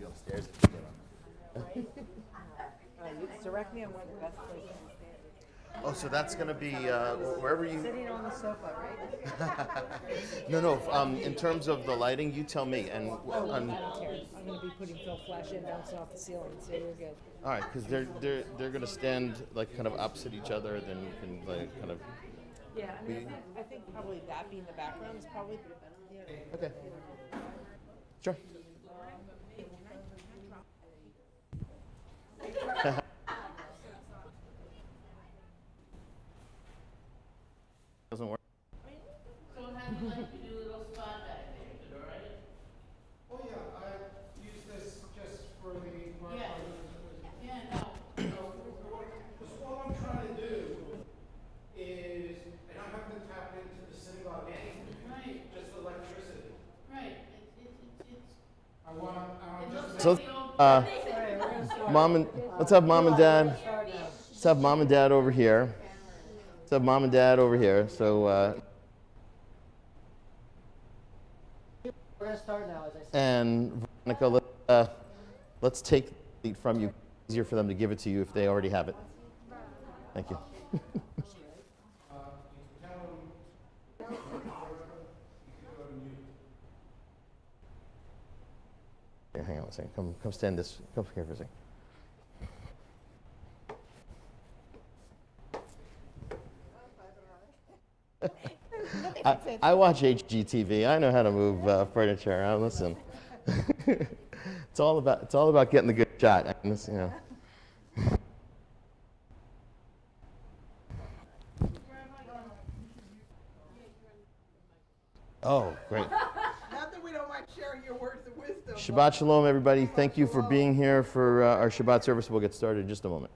be upstairs if you get on. You direct me on where the best place is. Oh, so that's gonna be wherever you. Sitting on the sofa, right? No. In terms of the lighting, you tell me. And I don't care. I'm going to be putting Phil Flash in, bouncing off the ceiling, so you're good. all right, because they're gonna stand like kind of opposite each other. Then you can like kind of. Yeah, I mean, I think probably that being the background is probably. Yeah. Okay. Sure. Doesn't work. So how do you like to do a little spot back there? Is it all right? Oh, yeah, I use this just for the mark. Yeah. Yeah, no. Because all I'm trying to do is, I don't have to tap into the synagogue anyway, Right, just electricity. right. It's. I want It just. looks So, like the old. let's have mom and dad. Let's have mom and dad over here. Let's have mom and dad over here. So. We're going to start now, as I said. And Veronica, let's take it from you. Easier for them to give it to you if they already have it. Thank you. You can tell them, you can go to mute. Here, hang on a second. Come stand this. Come here for a second. I watch HGTV. I know how to move furniture. Listen, it's all about getting the good shot. I mean, you know. Oh, great. Not that we don't mind sharing your words of wisdom. Shabbat shalom, everybody. Thank you for being here for our Shabbat service. We'll get started in just a moment.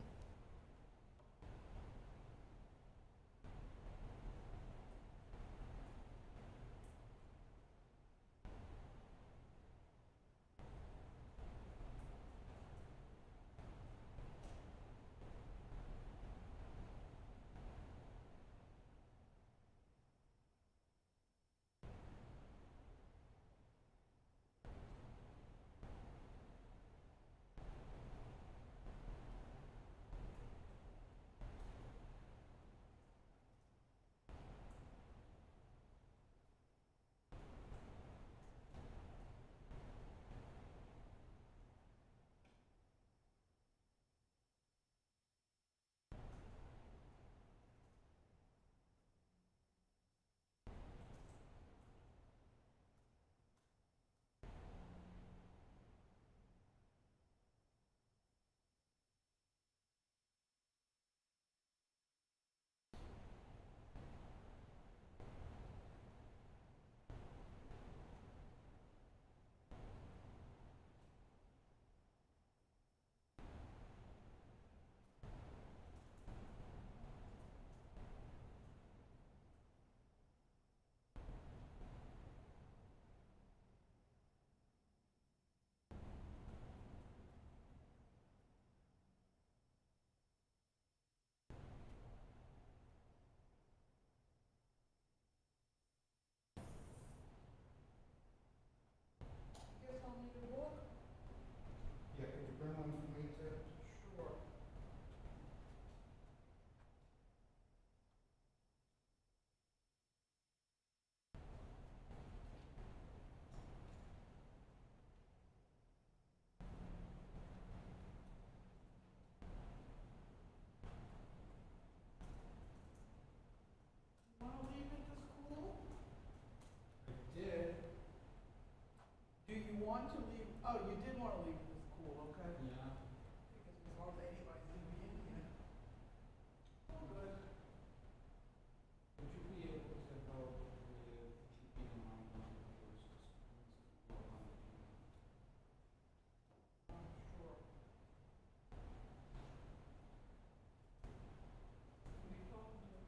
Yeah, could you bring one for me too? Sure. Want to leave it this cool? I did. Do you want to leave? Oh, you did want to leave it this cool, okay? Yeah. Because as long as anybody's going to be in here. Oh, good. Would you be able to help with keeping an eye on the first? Sure. Who are you talking to?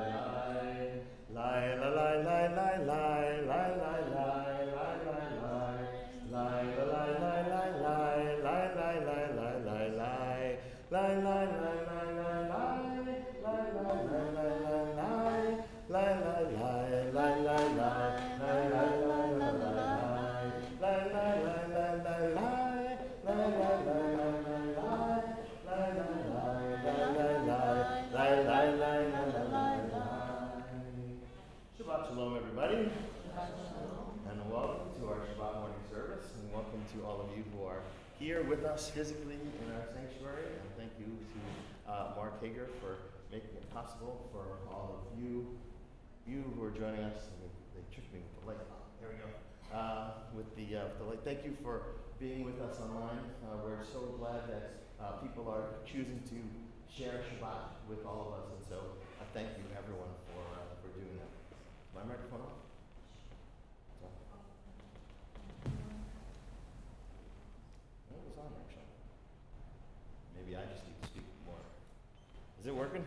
Shabbat Shalom, everybody. And welcome to our Shabbat morning service, and welcome to all of you who are here with us physically in our sanctuary. And thank you to Mark Hager for making it possible for all of you who are joining us. They tricked me with the light. There we go. With the light. Thank you for being with us online. We're so glad that people are choosing to share Shabbat with all of us, and so thank you everyone for doing that. Is my microphone off? It's off. Well, it was on actually. Maybe I just need to speak more. Is it working?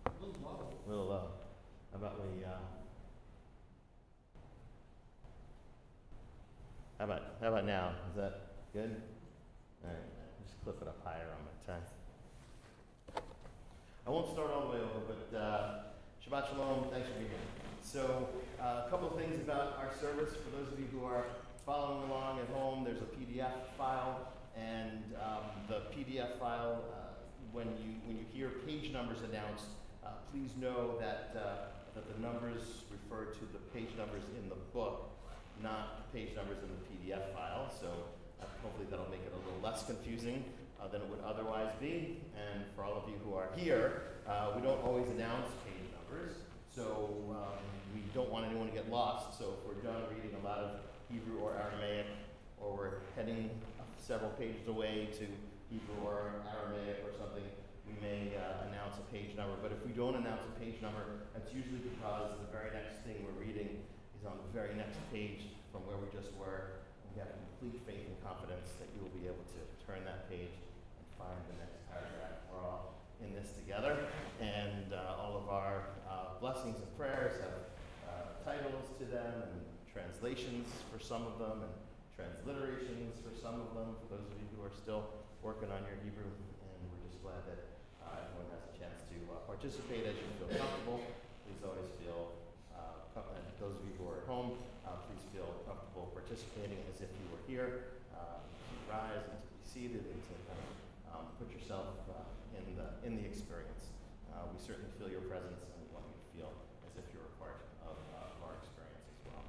A little low. A little low. How about we? How about now? Is that good? All right. Just clip it up higher on my time. I won't start all the way over, but Shabbat Shalom, thanks for being here. So, a couple of things about our service. For those of you who are following along at home, there's a PDF file, and the PDF file, when you hear page numbers announced, please know that the numbers refer to the page numbers in the book, not page numbers in the PDF file. So, hopefully that'll make it a little less confusing than it would otherwise be. And for all of you who are here, we don't always announce page numbers, so we don't want anyone to get lost. So if we're done reading a lot of Hebrew or Aramaic, or we're heading several pages away to Hebrew or Aramaic or something, we may announce a page number. But if we don't announce a page number, that's usually because the very next thing we're reading is on the very next page from where we just were. We have complete faith and confidence that you will be able to turn that page and find the next paragraph. We're all in this together. And all of our blessings and prayers have titles to them and translations for some of them and transliterations for some of them, for those of you who are still working on your Hebrew. And we're just glad that everyone has a chance to participate as you feel comfortable. Please always feel, and those of you who are at home, please feel comfortable participating as if you were here. To rise and to be seated and to put yourself in the experience. We certainly feel your presence, and we want you to feel as if you're a part of our experience as well.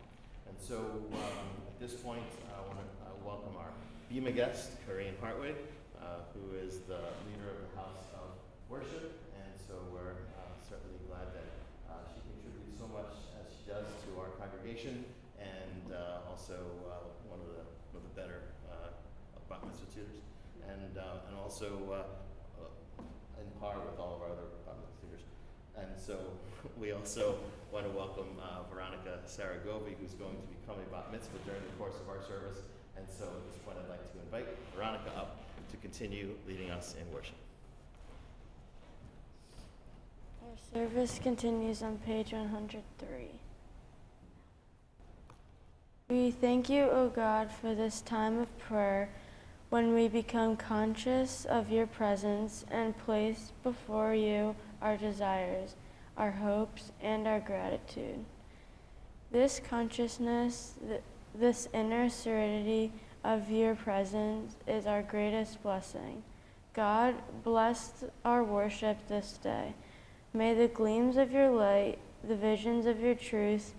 And so at this point, I want to welcome our Bima guest, Corinne Hartwig, who is the leader of the House of Worship. And so we're certainly glad that she contributes so much as she does to our congregation, and also one of the better Bat Mitzvah tutors, and also in par with all of our other Bat Mitzvah tutors. And so we also want to welcome Veronica Saragovi, who's going to become a Bat Mitzvah during the course of our service. And so at this point, I'd like to invite Veronica up to continue leading us in worship. Our service continues on page 103. We thank you, O God, for this time of prayer when we become conscious of your presence and place before you our desires, our hopes, and our gratitude. This consciousness, this inner serenity of your presence is our greatest blessing. God, bless our worship this day. May the gleams of your light, the visions of your truth,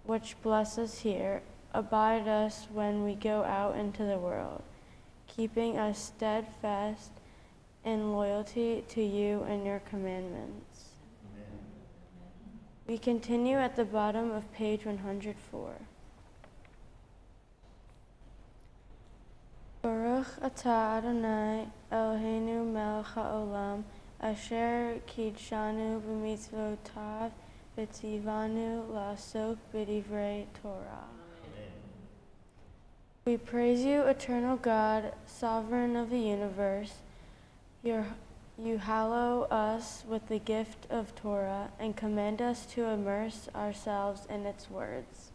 which bless us here, abide us when we go out into the world, keeping us steadfast in loyalty to you and your commandments. Amen. We continue at the bottom of page 104. Baruch atah Adonai Eloheinu melech haolam asher kidshanu b'mitzvotav v'tzivanu la'asok b'divrei Torah. We praise you, eternal God, sovereign of the universe. You hallow us with the gift of Torah and command us to immerse ourselves in its words.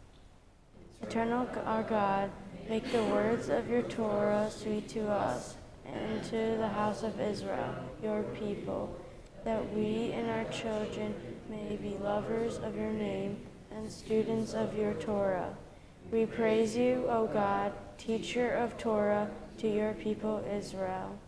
Eternal our God, make the words of your Torah sweet to us and to the house of Israel, your people, that we and our children may be lovers of your name and students of your Torah. We praise you, O God, teacher of Torah to your people Israel.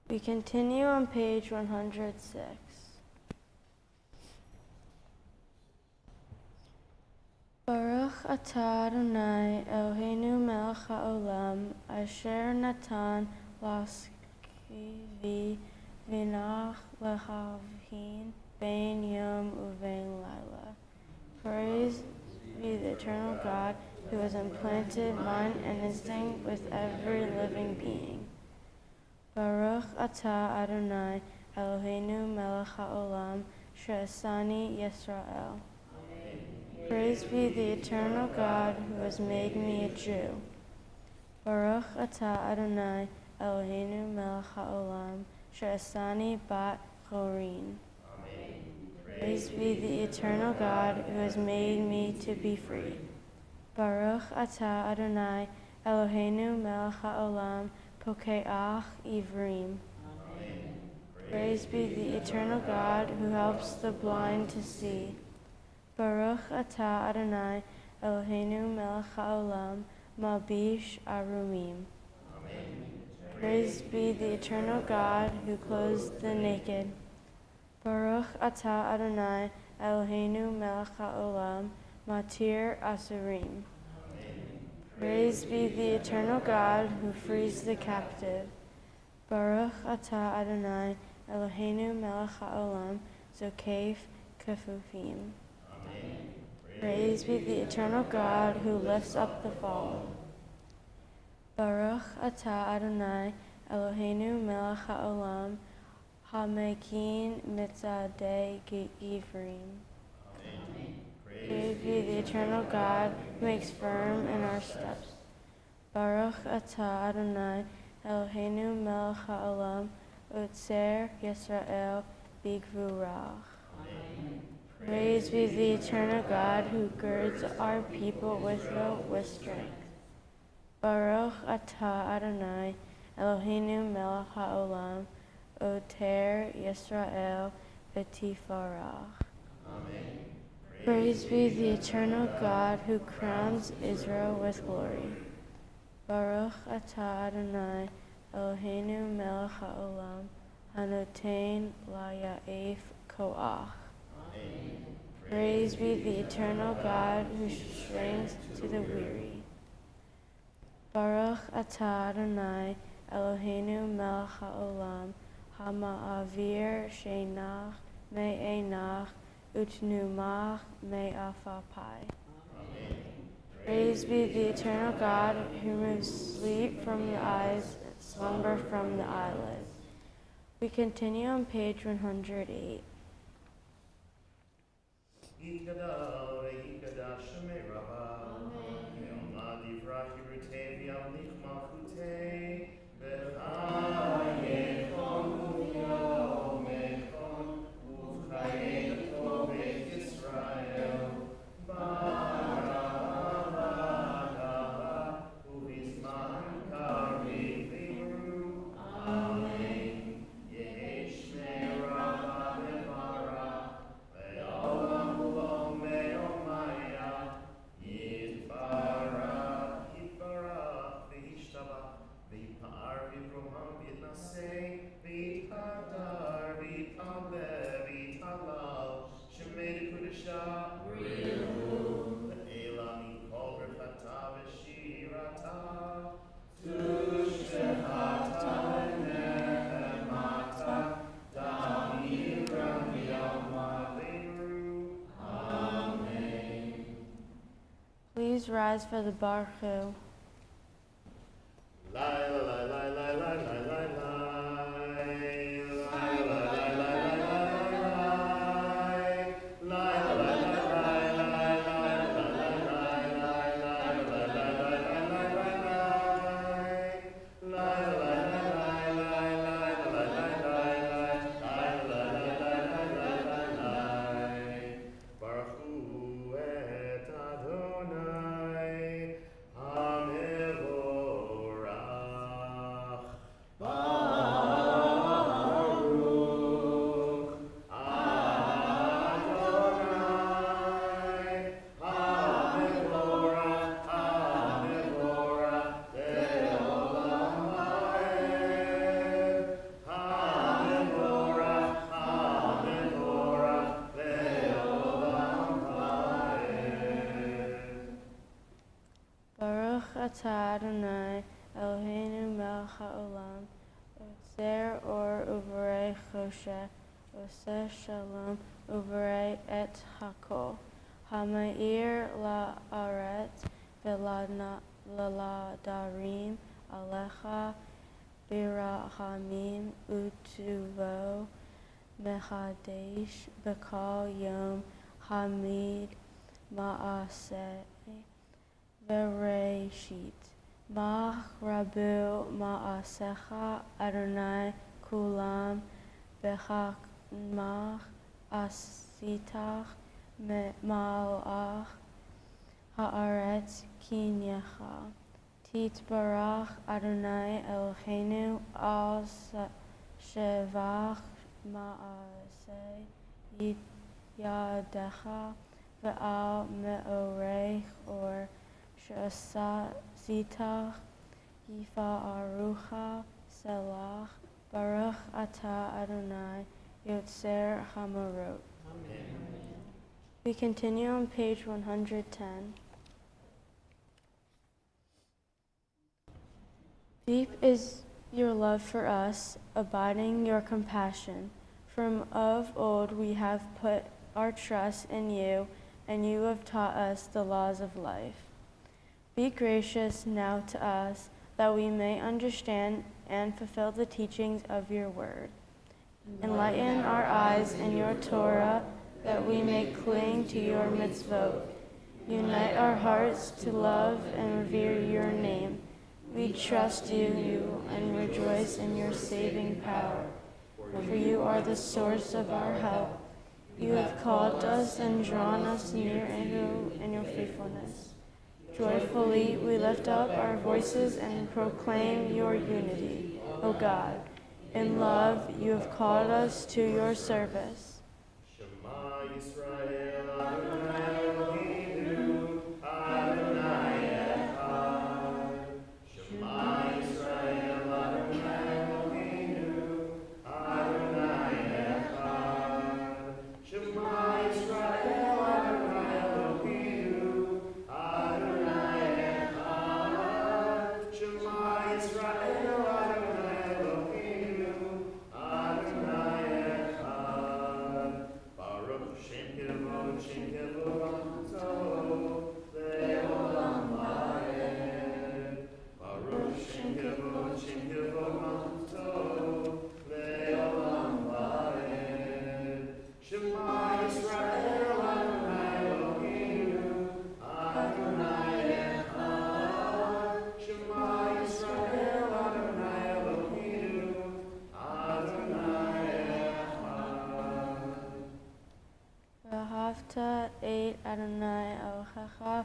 We continue on page 106. Baruch atah Adonai Eloheinu melech haolam asher natan laskivi v'nach lehavhin bein yom uvein laila. Praise be the eternal God who has implanted mind and instinct with every living being. Baruch atah Adonai Eloheinu melech haolam she'asani Yisrael. Praise be the eternal God who has made me a Jew. Baruch atah Adonai Eloheinu melech haolam she'asani bat chorin. Praise be the eternal God who has made me to be free. Baruch atah Adonai Eloheinu melech haolam pokeach ivrim. Praise be the eternal God who helps the blind to see. Baruch atah Adonai Eloheinu melech haolam malbish arumim. Praise be the eternal God who clothes the naked. Baruch atah Adonai Eloheinu melech haolam matir asurim. Praise be the eternal God who frees the captive. Baruch atah Adonai Eloheinu melech haolam zokef kefufim. Praise be the eternal God who lifts up the fallen. Baruch atah Adonai Eloheinu melech haolam hamekin mitzadei givrim. Praise be the eternal God who makes firm in our steps. Baruch atah Adonai Eloheinu melech haolam otzer Yisrael bigvurach. Praise be the eternal God who girds our people with strength. Baruch atah Adonai Eloheinu melech haolam oter Yisrael v'tifarach. Praise be the eternal God who crowns Israel with glory. Baruch atah Adonai Eloheinu melech haolam hanotein laya'ef koach. Praise be the eternal God who strengthens to the weary. Baruch atah Adonai Eloheinu melech haolam hama'avir sheinach me'enach utnumach me'afapai. Praise be the eternal God who removes sleep from the eyes, slumber from the eyelids. We continue on page 108. Yikadal ve'yikadash shemei rabba. Ve'omad yivrach yibrutei v'yamlich malchutei. V'chayechon u'yomechon u'chayechon beit Yisrael. Barabara u'vizman karev v'imru. Amen. Yehi shmei rabba levarach. Ve'olam u'om me'omaya. Yitbarach, yitbarach, ve'yishtabach, ve'yipar, v'yivroham, v'yitnaseh, v'yitadar, v'yitaleh, v'yitalal, shemei l'kudusha, ve'ela mikol rechata v'shirata, tushbehata v'nehemata, da'amiram yamaveru. Amen. Please rise for the Baruch. Lai la lai lai lai lai lai lai lai lai lai lai lai lai lai lai lai Baruch et Adonai Ata Adonai Eloheinu melech haolam, Otzer or uberei choshe, Oseh shalom uberei et hakol, Hamair la'aretz v'ladarim alecha birahamim utuvo mechadesh b'kol yom hamid ma'aseh v'reishit. Mach rabu ma'asecha Adonai kulam b'chakmach asitach malach haaretz kinyecha. Titbarach Adonai Eloheinu al shevach ma'aseh yadecha ve'al me'orech or Zitach Yifa Arucha Selach Baruch Ata Adonai Yotzer Hamarot. We continue on page 110. Deep is your love for us, abiding your compassion. From of old we have put our trust in you, and you have taught us the laws of life. Be gracious now to us, that we may understand and fulfill the teachings of your word. Enlighten our eyes in your Torah, that we may cling to your mitzvot. Unite our hearts to love and revere your name. We trust you and rejoice in your saving power. For you are the source of our help. You have called us and drawn us near in your faithfulness. Joyfully we lift up our voices and proclaim your unity, O God. In love you have called us to your service. Shema Yisrael Adonai Eloheinu Adonai Echad. Shema Yisrael Adonai Eloheinu Adonai Echad. Shema Yisrael Adonai Eloheinu Adonai Echad. Shema Yisrael Adonai Eloheinu Adonai Echad. Baruch Shem Kevod Amto Le'olam Va'ed. Baruch Shem Kevod Amto Le'olam Va'ed. Shema Yisrael Adonai Eloheinu Adonai Echad. Shema Yisrael Adonai Eloheinu Adonai Echad. V'ahavta et Adonai Elohecha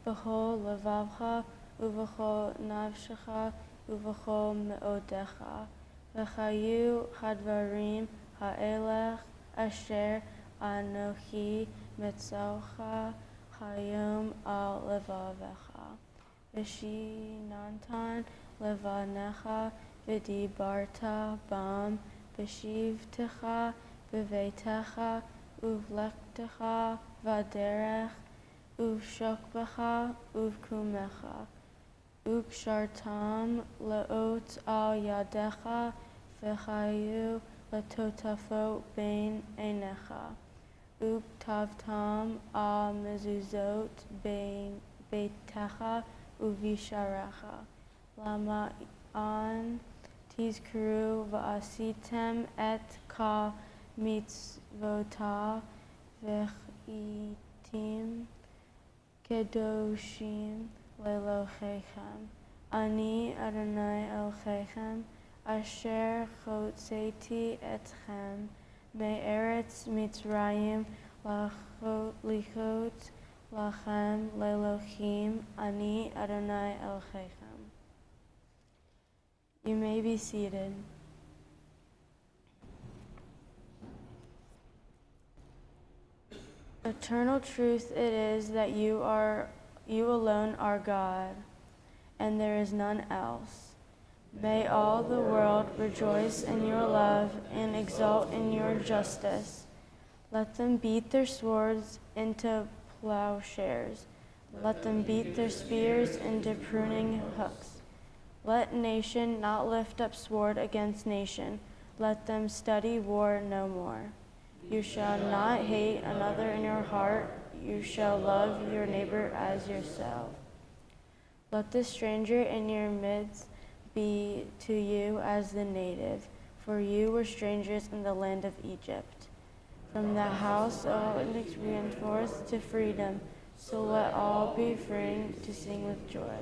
b'chol levavcha uv'chol nafshecha uv'chol me'odecha. V'chayu hadvarim ha'elech asher anochi metzalcha hayom al levavecha. V'shinantan levanecha v'dibarta bam v'shivtecha b'veitecha uvlektecha v'derech uvshokbecha uvkumecha ukshartam leot al yadecha v'chayu letotafot bein einecha uktavtam al mezuzot bein beitecha uvisharecha lama an tizkuru v'asitem et ka mitzvota v'chitim kedoshim lelochechem. Ani Adonai Elochechem asher chotzeti etchem me'eretz Mitzrayim lichot lachem lelochim. Ani Adonai Elochechem. You may be seated. Eternal truth it is that you alone are God, and there is none else. May all the world rejoice in your love and exult in your justice. Let them beat their swords into plowshares. Let them beat their spears into pruning hooks. Let nation not lift up sword against nation. Let them study war no more. You shall not hate another in your heart. You shall love your neighbor as yourself. Let the stranger in your midst be to you as the native, for you were strangers in the land of Egypt. From the house of iniquity reinforced to freedom, so let all be free to sing with joy.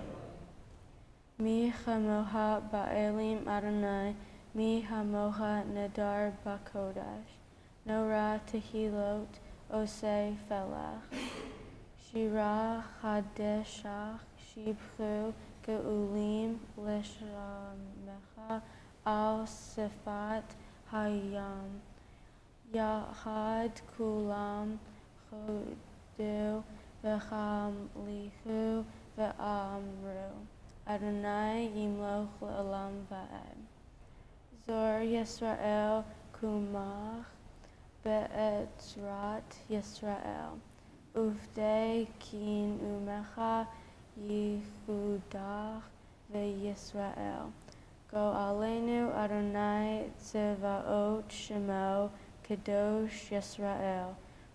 Mi chamocha ba'elim Adonai, mi hamocha nedar b'kodash. Nora tehilot osei felach. Shira chadeshach shibchu geulim leshamecha al sifat hayam. Yahad kulam chodu v'chamlichu v'amru. Adonai yimloch le'olam va'ed. Zor Yisrael kumach be'etzrat Yisrael. Uvdei kin umecha yichudach ve'Yisrael. Go alenu Adonai tzevaot shemo kadosh Yisrael.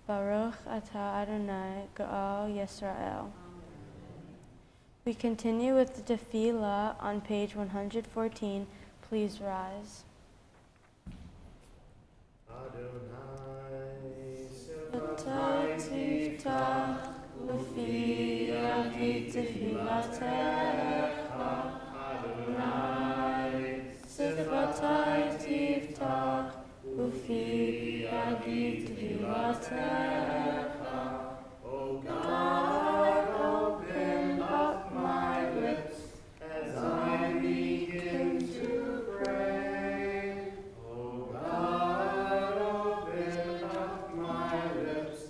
Baruch atah Adonai Gaal Yisrael. We continue with the tefillah on page 114. Please rise. Adonai tiftach ufi yagi tefilatecha. Adonai sifatai tiftach ufi yagi tefilatecha. O God, open up my lips as I begin to pray. O God, open up my lips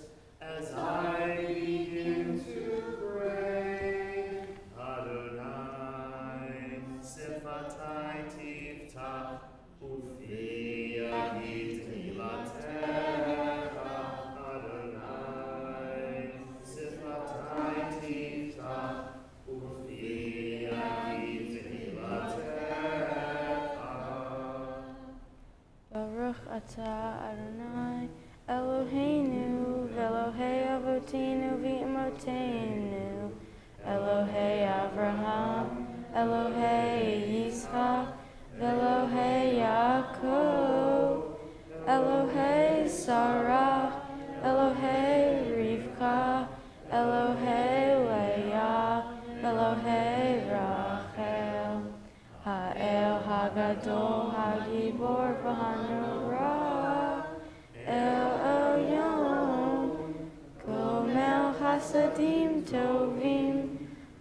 as I begin to pray. Adonai, sifatai tiftach, ufi yagi tefilatecha. Adonai, sifatai tiftach, ufi yagi tefilatecha. Baruch atah Adonai Eloheinu v'Elohei Avotinu v'Imotenu, Elohei Avraham, Elohei Yitzchak, v'Elohei Yaakov, Elohei Sarah, Elohei Rivka, Elohei Leah, Elohei Rachel, Ha'el Hagadol Hagibor v'Hanurah, El Elyon, Gomel Hasadim Tovim,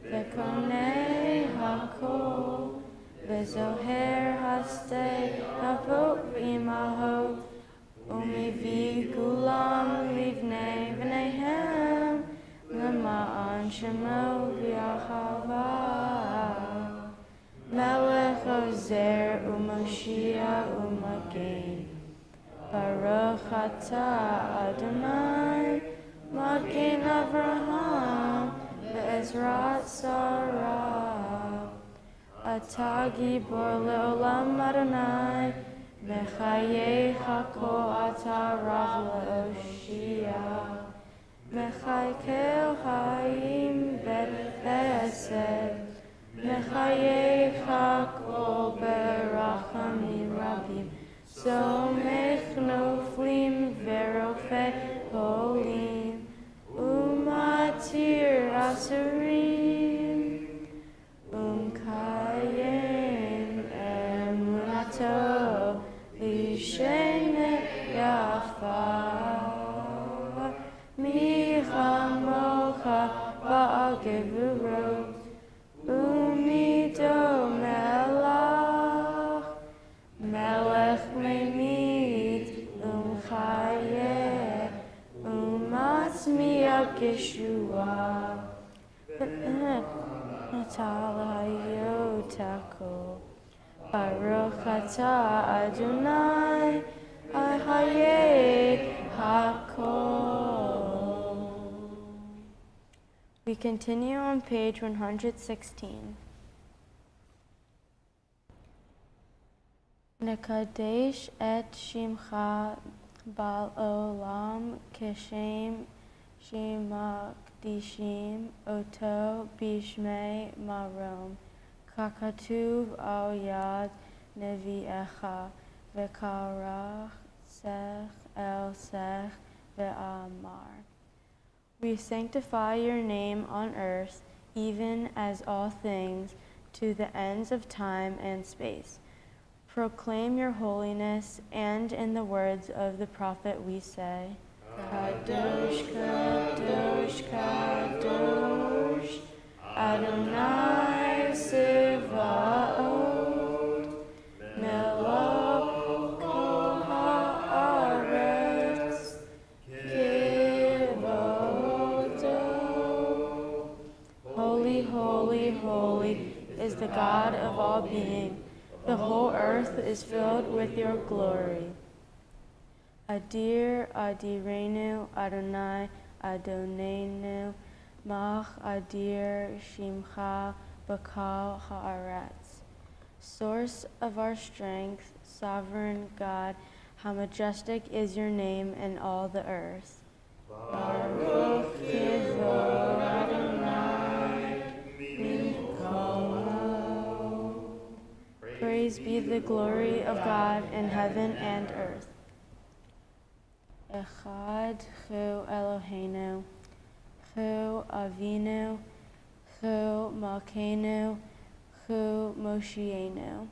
V'Konei Hakol, V'Zoher Hastei Avot V'Imahot, Umivi Gulam Livnei V'Nehem, L'ma'an Shemo V'Yahava, Melech Ozer U'Moshiach U'Magen. Baruch atah Adonai, Magen Avraham, ve'ezrat Sarah. Atah gibor le'olam Adonai, mechayecha kol atah rav le'oshia. Mechayekel hayim be'esed, mechayecha kol be'rachamim rabim. Somech noflim verofe holim, umatir asurim, kayem emunato lishene yafa, michamocha ba'agevurot, umido melach, melech memit, chayeh, umatzmiach Yeshua, Natala Yotako, Baruch atah Adonai, Ahayeh Hakol. We continue on page 116. Nekadesh et shimcha bal olam kishem shemakdishim oto bishmei marom kakatuv al yad neviecha vekarach sech el sech ve'amar. We sanctify your name on earth, even as all things, to the ends of time and space. Proclaim your holiness, and in the words of the prophet we say, Kadosh, Kadosh, Kadosh, Adonai Sevaot, Melech kol haaretz, Kivoto. Holy, holy, holy is the God of all being. The whole earth is filled with your glory. Adir, Adirenu, Adonai, Adonenu, Mach Adir, Shimcha, Bakal Haaretz. Source of our strength, sovereign God, how majestic is your name in all the earth. Baruch Kivod Adonai, Mikol. Praise be the glory of God in heaven and earth. Echad Hu Eloheinu, Hu Avinu, Hu Malkeinu, Hu Moshienu,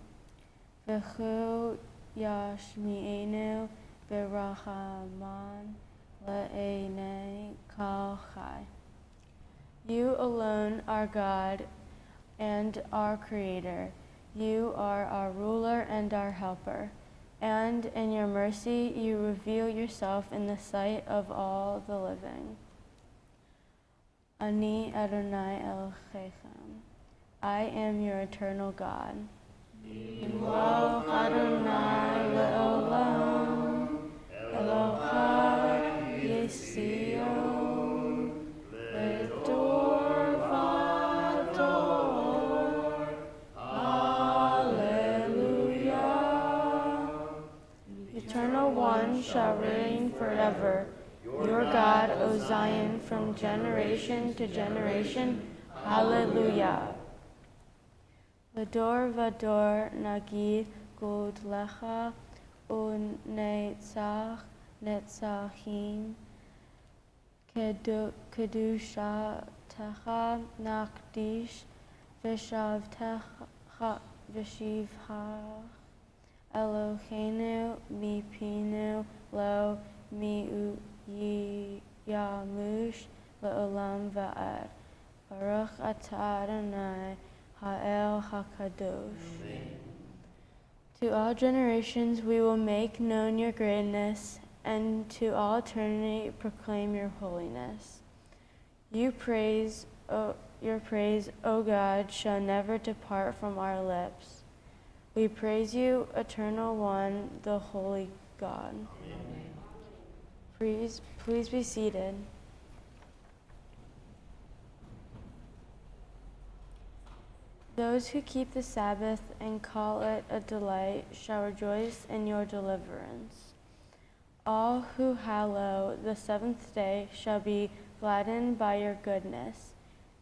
V'Hu Yashmienu B'Rachaman Le'enei Kal Chai. You alone are God and our Creator. You are our ruler and our helper, and in your mercy you reveal yourself in the sight of all the living. Ani Adonai Elohechem, I am your eternal God. Yimloch Adonai le'olam, Elohai Yisrael, Ledor vador. Eternal One shall reign forever. Your God, O Zion, from generation to generation. Hallelujah. Vador vador nagid godlecha unetzach netzachim kedushatecha nakdish v'shivcha Eloheinu mipinu lo mi'yamush le'olam va'ad. Baruch atah Adonai ha'el hakadosh. To all generations we will make known your greatness, and to all eternity proclaim your holiness. Your praise, O God, shall never depart from our lips. We praise you, Eternal One, the Holy God. Please be seated. Those who keep the Sabbath and call it a delight shall rejoice in your deliverance. All who hallow the seventh day shall be gladdened by your goodness.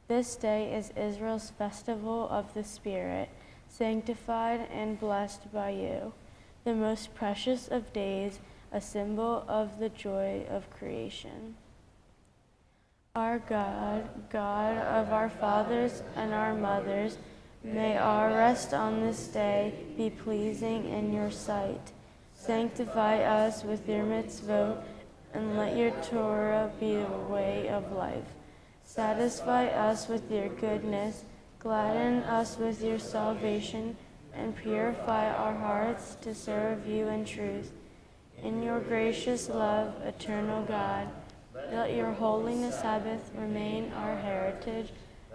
This day is Israel's festival of the Spirit, sanctified and blessed by you, the most precious of days, a symbol of the joy of creation. Our God, God of our fathers and our mothers, may our rest on this day be pleasing in your sight. Sanctify us with your mitzvot, and let your Torah be the way of life. Satisfy us with your goodness, gladden us with your salvation, and purify our hearts to serve you in truth. In your gracious love, eternal God, let your holiness Sabbath remain our heritage,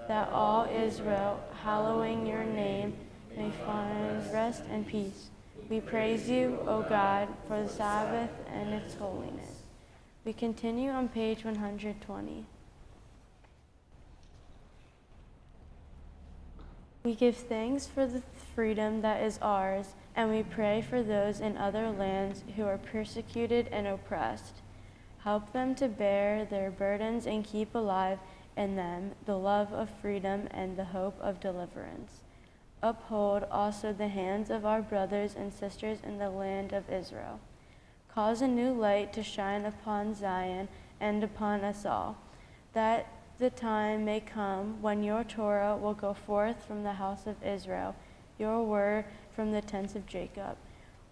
that all Israel, hallowing your name, may find rest and peace. We praise you, O God, for the Sabbath and its holiness. We continue on page 120. We give thanks for the freedom that is ours, and we pray for those in other lands who are persecuted and oppressed. Help them to bear their burdens and keep alive in them the love of freedom and the hope of deliverance. Uphold also the hands of our brothers and sisters in the land of Israel. Cause a new light to shine upon Zion and upon us all, that the time may come when your Torah will go forth from the house of Israel, your word from the tents of Jacob.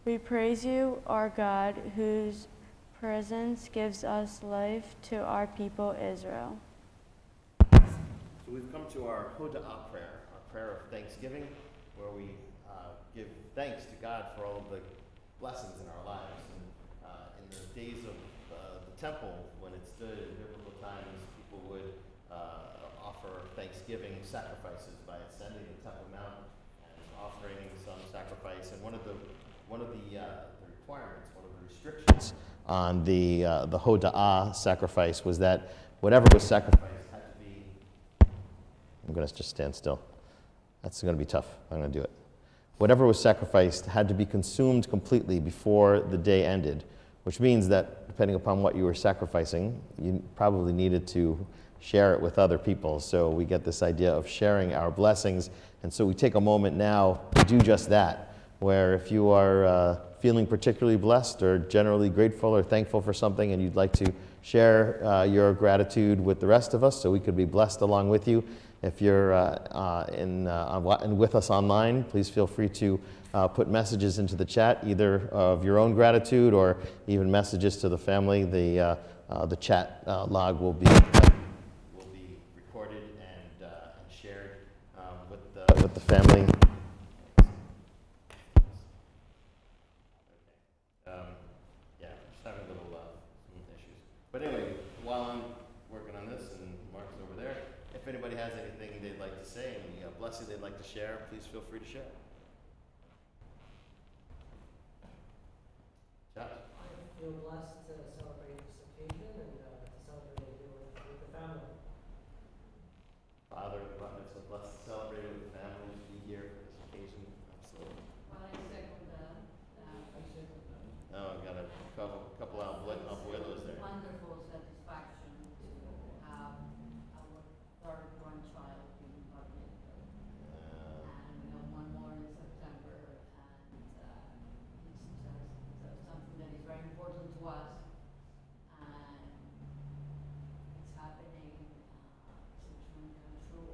We praise you, our God, whose presence gives us life to our people Israel. So we've come to our Hoda'ah prayer, our prayer of thanksgiving, where we give thanks to God for all of the blessings in our lives. And in the days of the temple, when it stood in biblical times, people would offer thanksgiving sacrifices by ascending the Temple Mount and offering some sacrifice. And one of the requirements, one of the restrictions on the Hoda'ah sacrifice was that whatever was sacrificed had to be. I'm going to just stand still. That's going to be tough. I'm going to do it. Whatever was sacrificed had to be consumed completely before the day ended, which means that depending upon what you were sacrificing, you probably needed to share it with other people. So we get this idea of sharing our blessings. And so we take a moment now to do just that, where if you are feeling particularly blessed or generally grateful or thankful for something and you'd like to share your gratitude with the rest of us so we could be blessed along with you. If you're with us online, please feel free to put messages into the chat, either of your own gratitude or even messages to the family. The chat log will be recorded and shared with the family. Just having a little issues. But anyway, while I'm working on this and Mark's over there, if anybody has anything they'd like to say, any blessing they'd like to share, please feel free to share. Josh? I feel blessed to celebrate this occasion and to celebrate it with the family. Father, so blessed to celebrate it with the family, to be here for this occasion. Absolutely. Well, I second that. I second that. Oh, I've got a couple abuelos there. Wonderful satisfaction to have our third grandchild being born. And we have one more in September, and it's just something that is very important to us. And it's happening, it's a dream come true.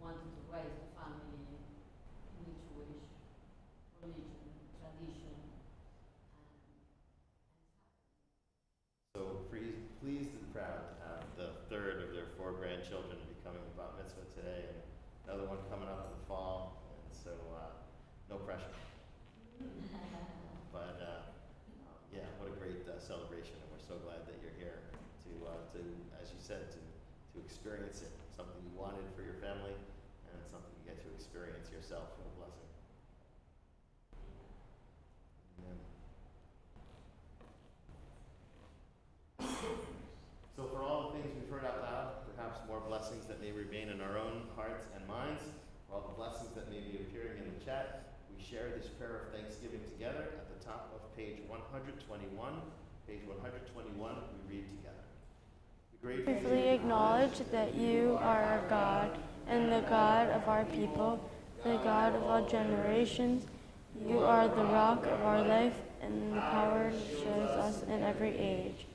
Wanted to raise a family in the Jewish religion, tradition, So pleased and proud to have the third of their 4 grandchildren becoming bat mitzvah today, and another one coming up in the fall. And so, no pressure. But yeah, what a great celebration, and we're so glad that you're here to, as you said, to experience it. Something you wanted for your family, and it's something you get to experience yourself. What a blessing. Amen. So for all the things we've heard out loud, perhaps more blessings that may remain in our own hearts and minds, for all the blessings that may be appearing in the chat, we share this prayer of thanksgiving together at the top of page 121. Page 121, we read together. We Gratefully acknowledge that you are our God and the God of our people, the God of all generations. You are the rock of our life and the power shows us in every age.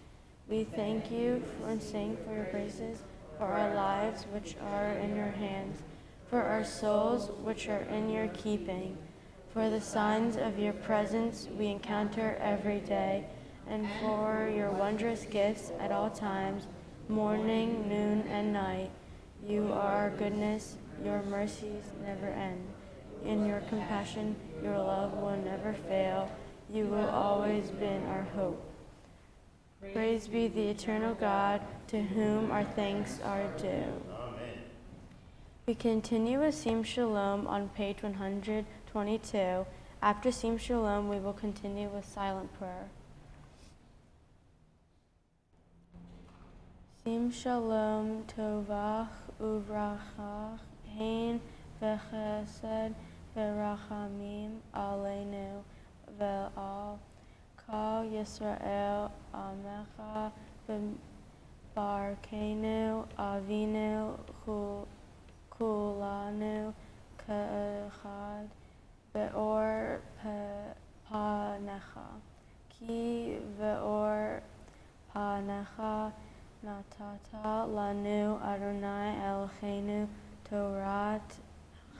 We thank you and sing for your praises, for our lives which are in your hands, for our souls which are in your keeping, for the signs of your presence we encounter every day, and for your wondrous gifts at all times, morning, noon, and night. You are our goodness, your mercies never end. In your compassion, your love will never fail. You will always be our hope. Praise be the eternal God, to whom our thanks are due. Amen. We continue with Sim Shalom on page 122. After Sim Shalom, we will continue with silent prayer. Sim Shalom Tovach Uvracha Ve'ein v'chesed v'rachamim aleinu ve'al kol Yisrael amecha v'barkenu avinu kulanu ka'echad be'or panecha ki ve'or panecha natata lanu Adonai Eloheinu Torat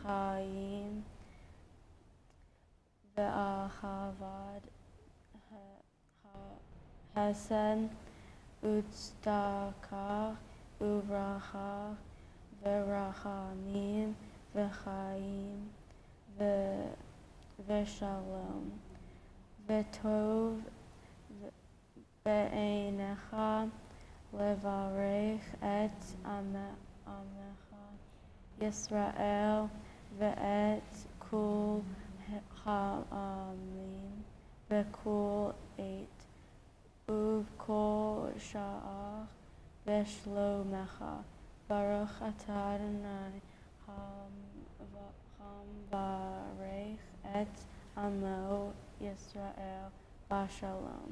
Chaim ve'achavad hesed utzedakah uvracha ve'rachamim ve'chaim ve'shalom ve'tov be'einecha levarech et amecha Yisrael ve'et kul ha'amim ve'kul eit uvkol sha'ach ve'shlomecha Baruch atah Adonai hamvarech et amo Yisrael b'shalom.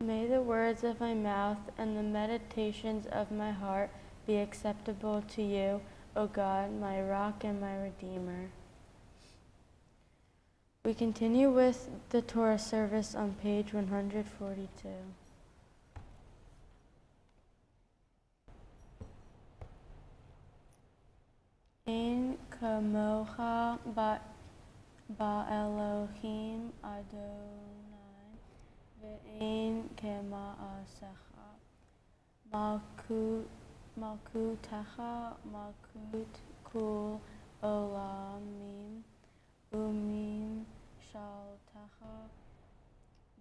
May the words of my mouth and the meditations of my heart be acceptable to you, O God, my rock and my redeemer. We continue with the Torah service on page 142. Ein kamocha ba'Elohim Adonai ve'ein kema'asecha malkutecha malkut kul olamim umim shaltecha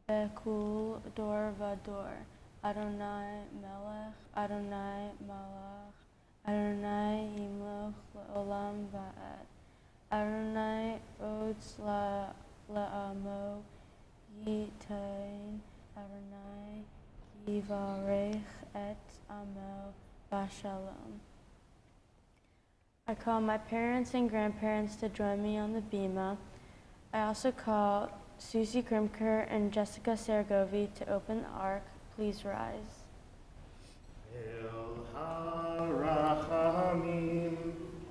bekul dor vador Adonai melech Adonai malach Adonai yimloch le'olam va'ed Adonai odz la'amo yitain Adonai yivarech et amo b'shalom. I call my parents and grandparents to join me on the bima. I also call Susie Grimker and Jessica Saragovi to open the ark. Please rise. El harachamim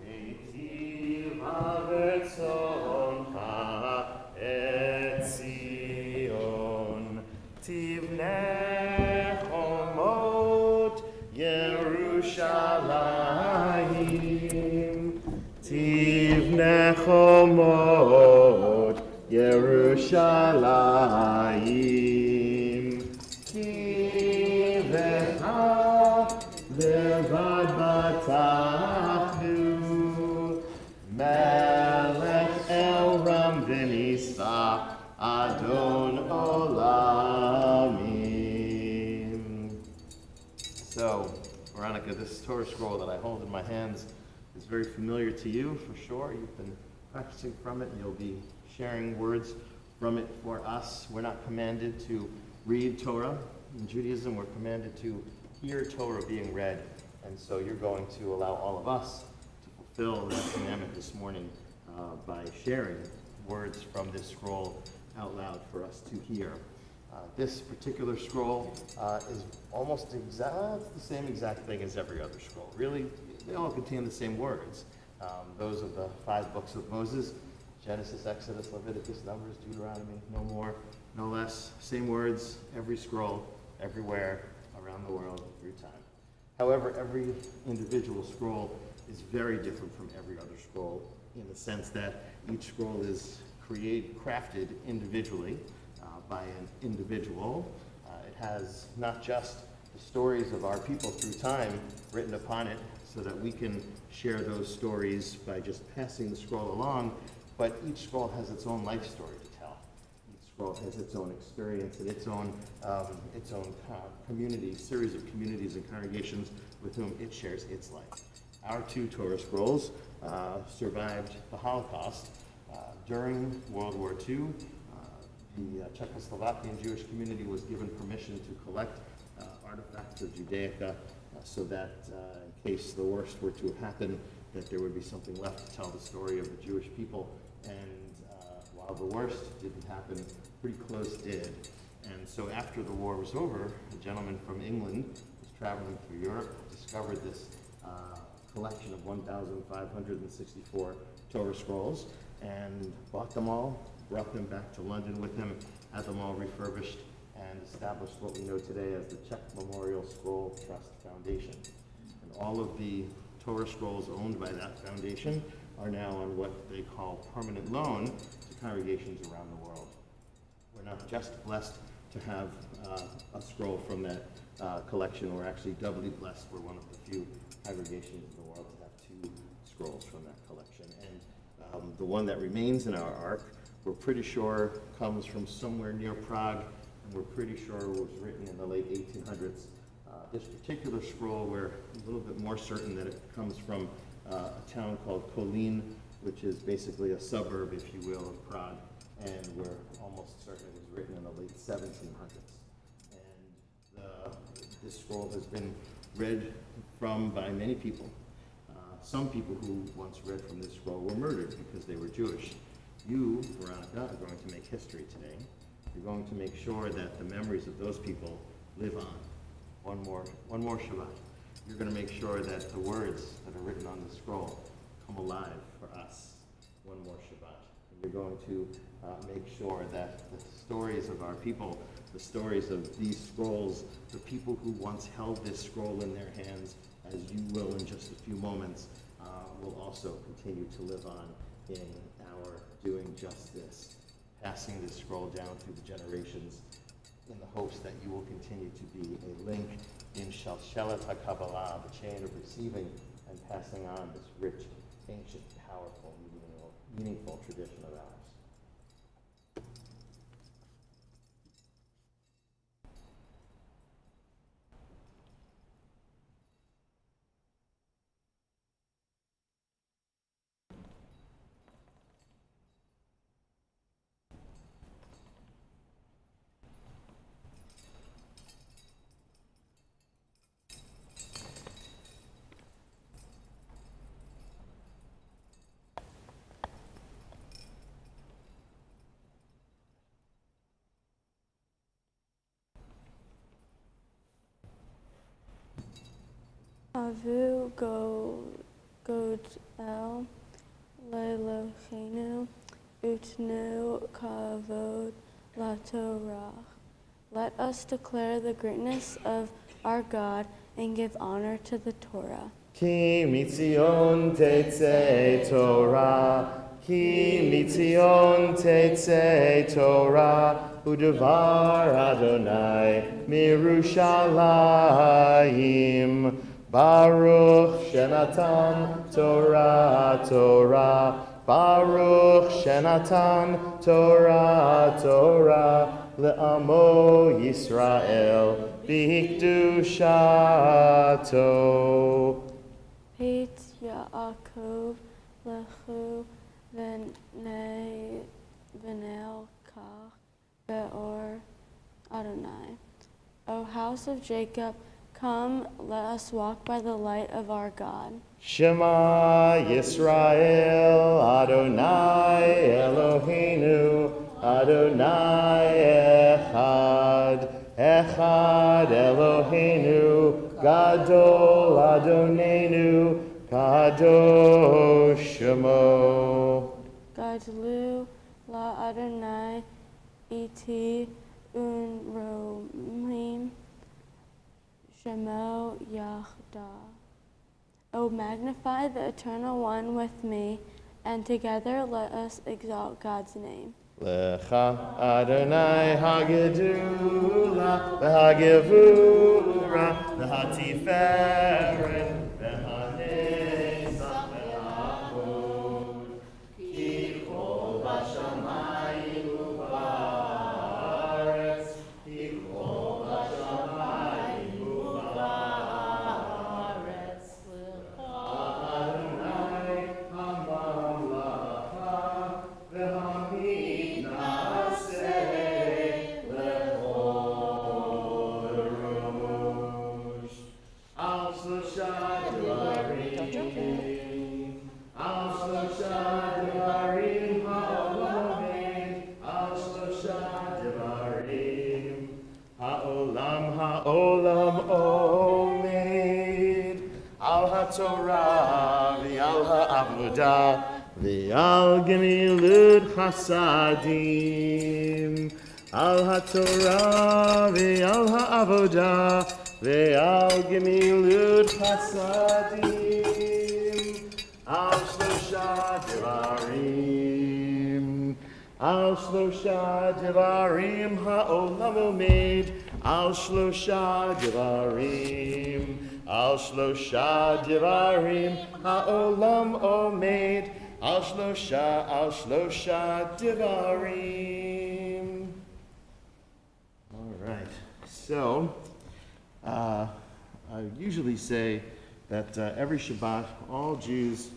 eitiv havetzon ha'etzion tivnei chomot Yerushalayim tivnei chomot Yerushalayim kivecha levad batachnu melech elram v'nisa adon olamim. So, Veronica, this Torah scroll that I hold in my hands is very familiar to you, for sure. You've been practicing from it, and you'll be sharing words from it for us. We're not commanded to read Torah. In Judaism, we're commanded to hear Torah being read. And so you're going to allow all of us to fulfill that commandment this morning by sharing words from this scroll out loud for us to hear. This particular scroll is almost it's the same exact thing as every other scroll. Really, they all contain the same words. Those are the 5 books of Moses: Genesis, Exodus, Leviticus, Numbers, Deuteronomy, no more, no less. Same words, every scroll, everywhere, around the world, through time. However, every individual scroll is very different from every other scroll in the sense that each scroll is crafted individually by an individual. It has not just the stories of our people through time written upon it so that we can share those stories by just passing the scroll along, but each scroll has its own life story to tell. Each scroll has its own experience and its own community, series of communities and congregations with whom it shares its life. Our 2 Torah scrolls survived the Holocaust. During World War II, the Czechoslovakian Jewish community was given permission to collect artifacts of Judaica so that in case the worst were to happen, that there would be something left to tell the story of the Jewish people. And while the worst didn't happen, pretty close did. And so after the war was over, a gentleman from England was traveling through Europe, discovered this collection of 1,564 Torah scrolls, and bought them all, brought them back to London with him, had them all refurbished, and established what we know today as the Czech Memorial Scroll Trust Foundation. And all of the Torah scrolls owned by that foundation are now on what they call permanent loan to congregations around the world. We're not just blessed to have a scroll from that collection, we're actually doubly blessed. We're one of the few congregations in the world to have 2 scrolls from that collection. And the one that remains in our ark, we're pretty sure comes from somewhere near Prague, and we're pretty sure was written in the late 1800s. This particular scroll, we're a little bit more certain that it comes from a town called Kolín, which is basically a suburb, if you will, of Prague, and we're almost certain it was written in the late 1700s. And this scroll has been read from by many people. Some people who once read from this scroll were murdered because they were Jewish. You, Veronica, are going to make history today. You're going to make sure that the memories of those people live on. One more Shabbat. You're going to make sure that the words that are written on the scroll come alive for us. One more Shabbat. And you're going to make sure that the stories of our people, the stories of these scrolls, the people who once held this scroll in their hands, as you will in just a few moments, will also continue to live on in our doing just this, passing this scroll down through the generations in the hopes that you will continue to be a link in Shalshelet HaKabbalah, the chain of receiving and passing on this rich, ancient, powerful, meaningful tradition of ours. Avu Godel Leloheinu Utnu Kavod LaTorah. Let us declare the greatness of our God and give honor to the Torah. Ki mitzion tetzei Torah, Ki mitzion tetzei Torah, Udevar Adonai mirushalayim. Baruch Shenatan Torah Torah, Baruch Shenatan Torah Torah, Le'amo Yisrael B'Kdushato. Peit Yaakov Lechu V'nei Kach Be'or Adonai. O house of Jacob, come, let us walk by the light of our God. Shema Yisrael Adonai Eloheinu Adonai Echad. Echad Eloheinu Gadol Adonenu Kadosh Shemo. Gadlu la Adonai iti unromim Shemo Yahda. O magnify the Eternal One with me, and together let us exalt God's name. Lecha Adonai Hagedula V'Hagevura V'Hatiferet V'Hanetzach V'Hahod Ki Kol Bashamayim U'Ba'aretz Ki Kol Bashamayim U'Ba'aretz Adonai HaMamlacha V'Hamid Na'aseh Le'Chol Rosh Al Shlosha Devarim Al Shlosha Devarim Ha'olam Al Shlosha Devarim Ha'olam Omed Al HaTorah V'Al HaAvodah V'Al Gemilut Chasadim Al HaTorah V'Al HaAvodah V'Al Gemilut Chasadim Al Shlosha Devarim Al Shlosha Devarim Ha'olam Omed Al Shlosha Devarim Al Shlosha Devarim Ha'olam Omed Al Shlosha Devarim. All right. So, I usually say that every Shabbat, all Jews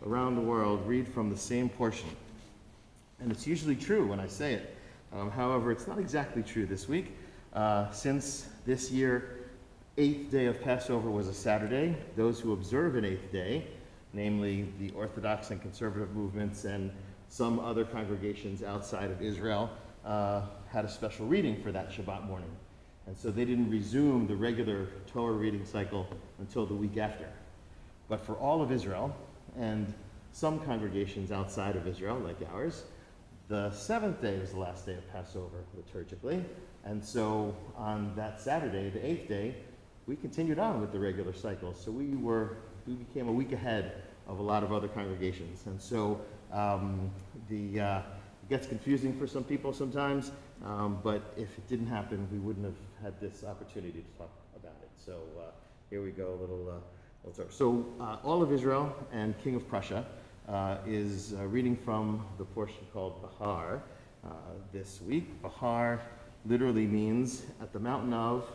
around the world read from the same portion. And it's usually true when I say it. However, it's not exactly true this week. Since this year, 8th day of Passover was a Saturday, those who observe an 8th day, namely the Orthodox and conservative movements and some other congregations outside of Israel, had a special reading for that Shabbat morning. And so they didn't resume the regular Torah reading cycle until the week after. But for all of Israel, and some congregations outside of Israel, like ours, the 7th day was the last day of Passover liturgically. And so on that Saturday, the 8th day, we continued on with the regular cycle. So we became a week ahead of a lot of other congregations. And so it gets confusing for some people sometimes, but if it didn't happen, we wouldn't have had this opportunity to talk about it. So here we go, a little talk. So all of Israel and King of Prussia is reading from the portion called Bahar this week. Bahar literally means at the mountain of,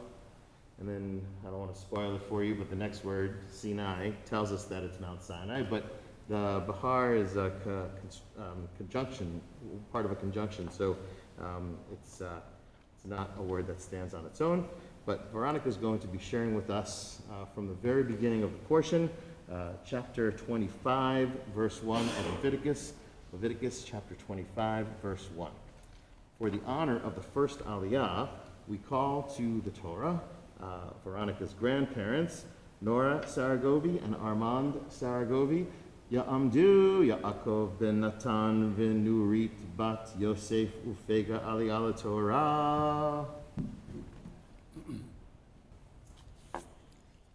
and then I don't want to spoil it for you, but the next word, Sinai, tells us that it's Mount Sinai, but the Bahar is a conjunction, part of a conjunction, so it's not a word that stands on its own, but Veronica is going to be sharing with us from the very beginning of the portion, chapter 25, verse 1 of Leviticus chapter 25, verse 1. For the honor of the first Aliyah, we call to the Torah Veronica's grandparents, Nora Saragovi and Armand Saragovi. Ya'amdu Yaakov ben Natan ben Nurit bat Yosef ufega ali ala Torah.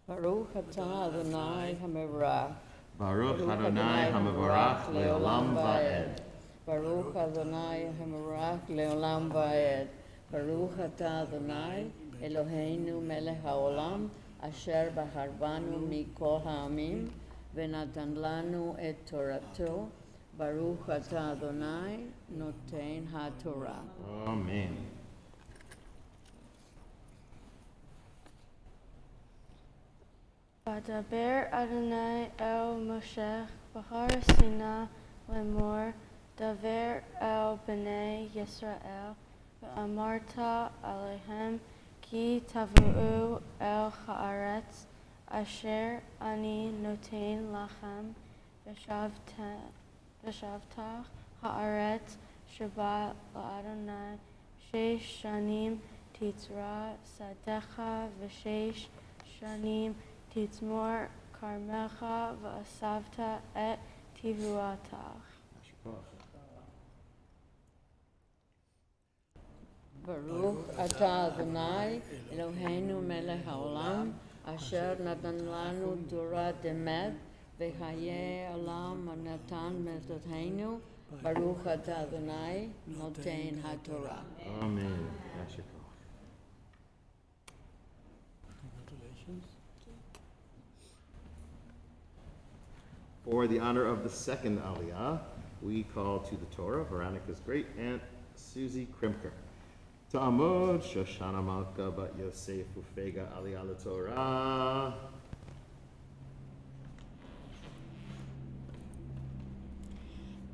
Baruch atah Adonai HaMevorach. Baruch Adonai HaMevorach leolam va'ed. Baruch Adonai HaMevorach leolam va'ed. Baruch atah Adonai Eloheinu melech haolam asher baharbanu mikol ha'amim v'natan lanu et Torato. Baruch atah Adonai noten ha'Torah. Amen. Vadaber Adonai el Moshe Bahar Sina Lemor Daver el Bnei Yisrael V'amarta Alehem Ki Tavu'u el Haaretz Asher Ani Noten Lachem V'shavtach Haaretz Shabbat LaAdonai Shesh Shanim Titzra Sadecha V'shesh Shanim Titzmor Karmecha V'asavta et Tivuatach. Baruch atah Adonai Eloheinu melech haolam asher natan lanu Torah emet v'chayei olam natan meltoteinu. Baruch atah Adonai noten haTorah. Amen. Congratulations. For the honor of the second Aliyah, we call to the Torah Veronica's great aunt Susie Krimker. Ta'amod Shoshana Malka bat Yosef ufega Aliyah LaTorah.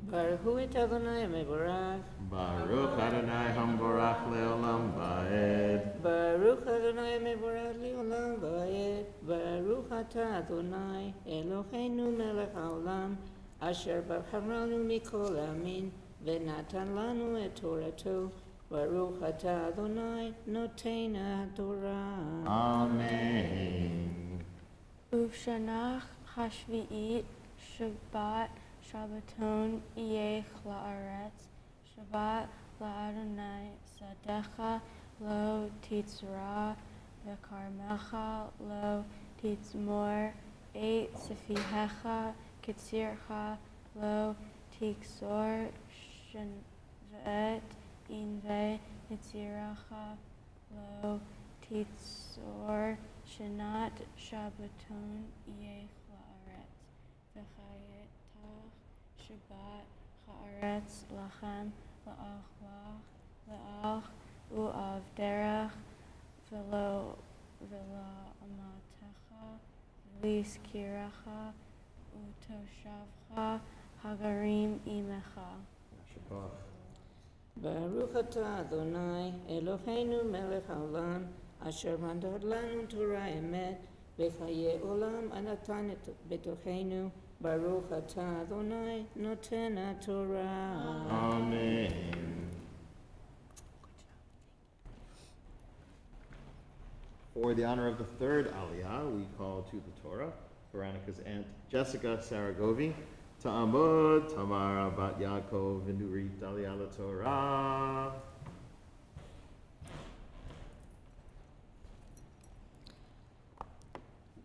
Baruch et Adonai Mevorach. Baruch Adonai Hamborach leolam va'ed. Baruch Adonai Mevorach leolam va'ed. Baruch atah Adonai Eloheinu melech haolam asher bacharanu mikol ha'amin v'natan lanu et Torato. Baruch atah Adonai noten haTorah. Amen. Uvshanach Hashvi'it Shabbat Shabbaton Yech La'aretz Shabbat LaAdonai Sadecha Lo Titzra V'karmecha Lo Titzmor Et Sefihecha Ketzircha Lo Tiksor V'et Inve Nitziracha Lo Titzor Shenat Shabbaton Yech La'aretz V'chayetach Shabbat Haaretz Lachem La'ach U'avderech V'lo Amatecha V'liskirecha U'toshavcha Hagarim Imecha. Baruch atah Adonai Eloheinu melech haolam asher natan lanu Torah emet v'chayei olam anatan et betocheinu. Baruch atah Adonai noten haTorah. Amen. For the honor of the third Aliyah, we call to the Torah Veronica's aunt Jessica Saragovi. Ta'amud Tamara bat Yaakov v'nurit Aliyah LaTorah.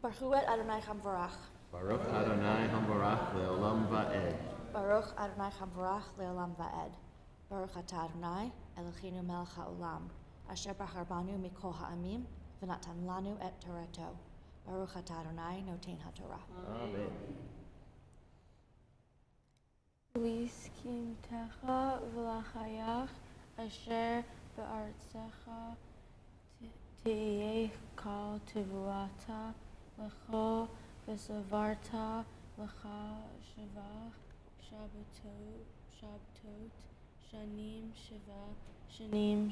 Baruch Adonai Hamvorach. Baruch Adonai Hamborach leolam va'ed. Baruch Adonai Hamvorach leolam va'ed. Baruch atah Adonai Eloheinu melech haolam asher bacharbanu mikol ha'amim v'natan lanu et Torato. Baruch atah Adonai noten haTorah. Amen. Liskimtecha v'lachayach asher be'artzecha ti'yeh kal tivuata lecho v'savarta lecha shavach shabbatot shanim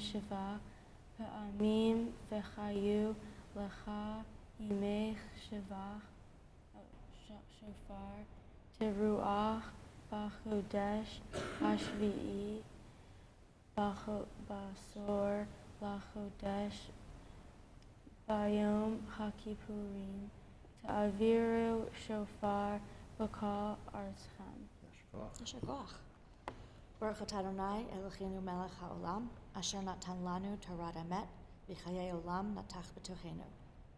shiva pa'amim v'chayu lecha yimech shavach shofar teruach Bachodesh Hashvi'i Basor Lachodesh Bayom HaKippurim ta'aviru shofar b'kol artzchem. Yasher koach. Baruch atah Adonai Eloheinu melech haolam, asher natan lanu Torah emet, v'chayei olam natach b'tochenu.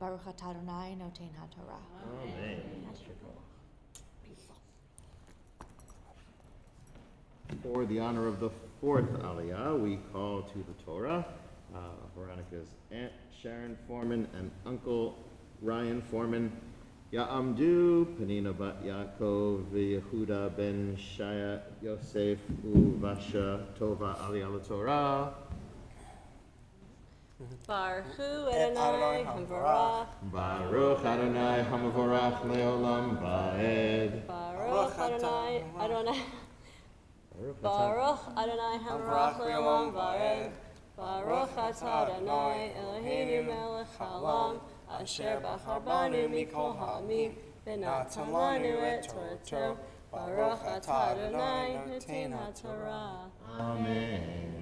Baruch atah Adonai noten haTorah. Amen. Beautiful. For the honor of the fourth Aliyah, we call to the Torah Veronica's Aunt Sharon Foreman and Uncle Ryan Foreman. Ya'amdu, Penina bat Yaakov, Yehuda ben Shaya, Yosef, Uvasha, Tova Aliyah Torah. Baruch Adonai Hamvarach. Baruch Adonai Hamavorach Leolam Va'ed. Baruch Adonai Baruch Adonai Hamvarach Leolam Va'ed. Baruch atah Adonai Eloheinu melech haolam, asher bachar banu mikol ha'amim, v'natan lanu et Torato. Baruch atah Adonai noten haTorah. Amen.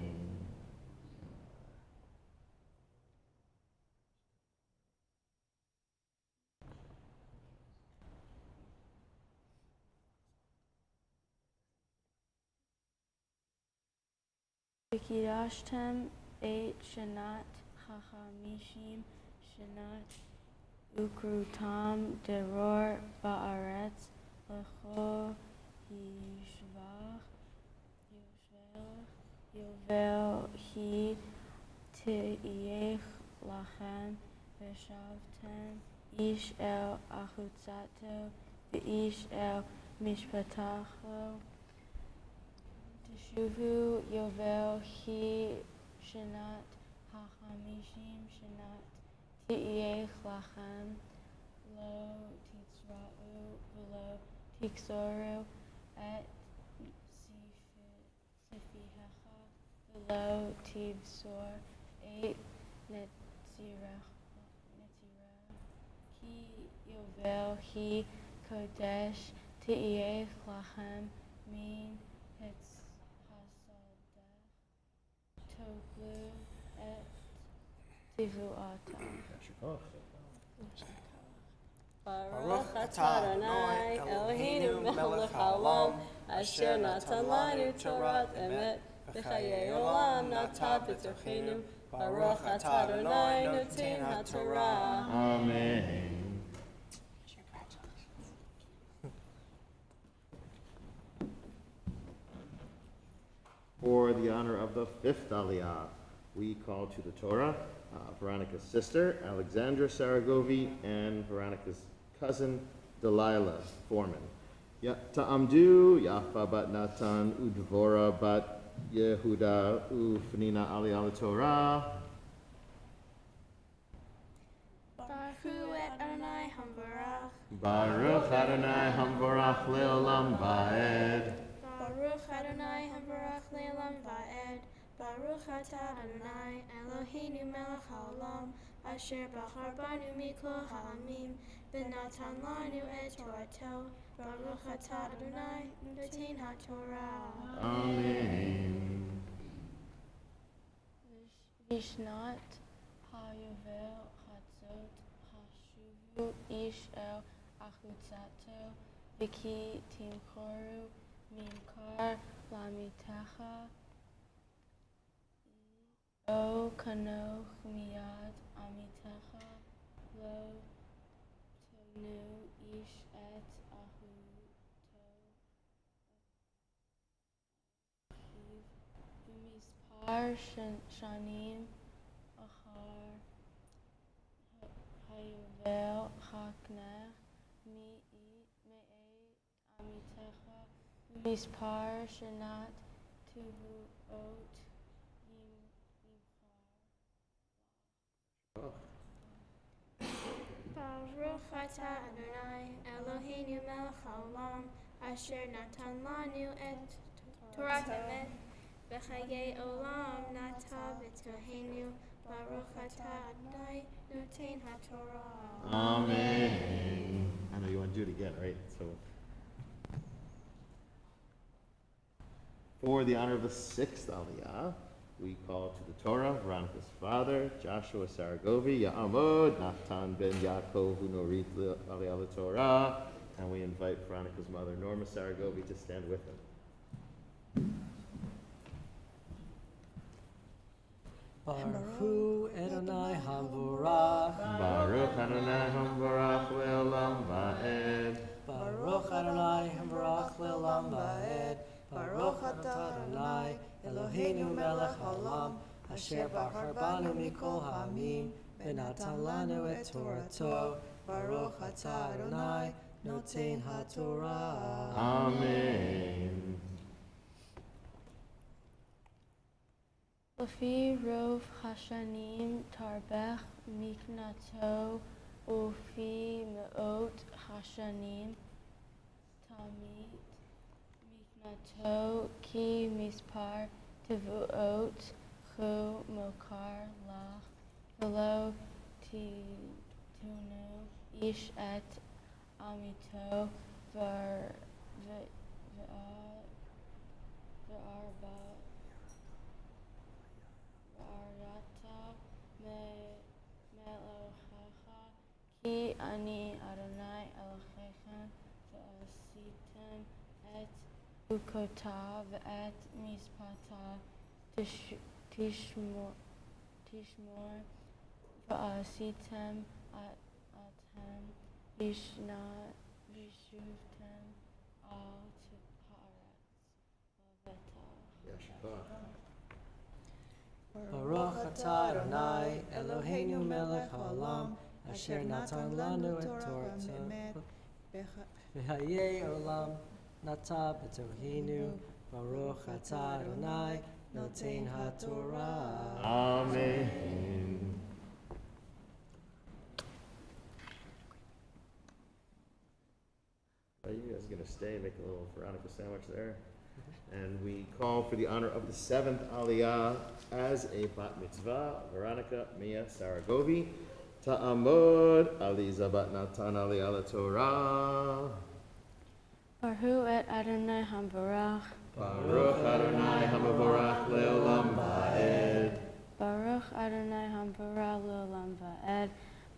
V'kidashtem 8 shanat hachamishim shanat ukrutam deror ba'aretz lecho yishvach yovel hi te'iyech lachem v'shavtem ish el achutzato v'ish el mishpatacho Teshuvu Yovel Hi Shanat HaChamishim Shanat Ti'yech Lachem Lo Titzra'u V'lo Tiksoru Et Sifihecha V'lo Tivsor Et Netzirah Ki Yovel Hi Kodesh Ti'yech Lachem Min Hetz Toglu et Tivuata. Baruch atah Adonai Eloheinu melech haolam, asher natan lanu Torah emet, v'chayei olam natan b'tochenu. Baruch atah Adonai noten haTorah. Amen. For the honor of the fifth Aliyah, we call to the Torah Veronica's sister, Alexandra Saragovi, and Veronica's cousin, Delilah Foreman. Ta'amdu, Yafa bat Natan, Udvora bat Yehuda, Ufnina Aliyah Torah. Baruch Adonai Hamvarach. Baruch Adonai Hamvorach Leolam Va'ed. Baruch Adonai Hamvarach Le'olam Va'ed. Baruch atah Adonai Eloheinu melech haolam, asher bachar banu mikol ha'amim, v'natan lanu et Torato. Baruch atah Adonai noten haTorah. Amen. Vishnat hayovel chatzot hashuvu ish el achutzato, v'ki timchoru Minkar lamitecha o kanoch miyad amitecha lo tonu ish et ahuto b'mispar shanim achar hayovel haknech me'et amitecha Mispar Shanat Tuvuot Baruch atah Adonai Eloheinu melech haolam, asher natan lanu et Torah emet, v'chayei olam nata b'tochenu. Baruch atah Adonai noten haTorah. Amen. I know you want to do it again, right? So, for the honor of the sixth Aliyah, We call to the Torah, Veronica's father, Joshua Saragovi, Ya'amod, Natan ben Yaakov, Unorit Aliyah Torah, and we invite Veronica's mother, Norma Saragovi, to stand with him. Baruch Adonai Hamburach. Baruch Adonai Hambarach Le'olam Va'ed. Baruch Adonai Hamburach Le'olam Va'ed. Baruch Atah Adonai Eloheinu melech haolam asher bachar banu mikol ha'amim v'natan lanu et Torato. Baruch Atah Adonai noten haTorah. Amen. Lefi rov hashanim tarbech miknato ufi me'ot hashanim tamit miknato ki mispar tevuot chu mokar lach velo titunu ish et amito v'arba melochacha ki ani Adonai Elohechem v'asitem et ukotav et mispatav tishmor v'asitem atem v'shuvtem al haaretz Yashikach. Baruch Atah Adonai Eloheinu melech haolam asher natan lanu et Torato v'hayei olam nata b'tohinu. Baruch Atah Adonai noten haTorah. Amen. Are you guys going to stay and make a little Veronica sandwich there? And we call for the honor of the 7th Aliyah as a bat mitzvah, Veronica Mia Saragovi, Ta'amod Aliza bat Natan Aliyah Torah. Baruch et Adonai Hambarach. Baruch Adonai Hamavorach Le'olam Va'ed. Baruch Adonai Hambarach Le'olam Va'ed.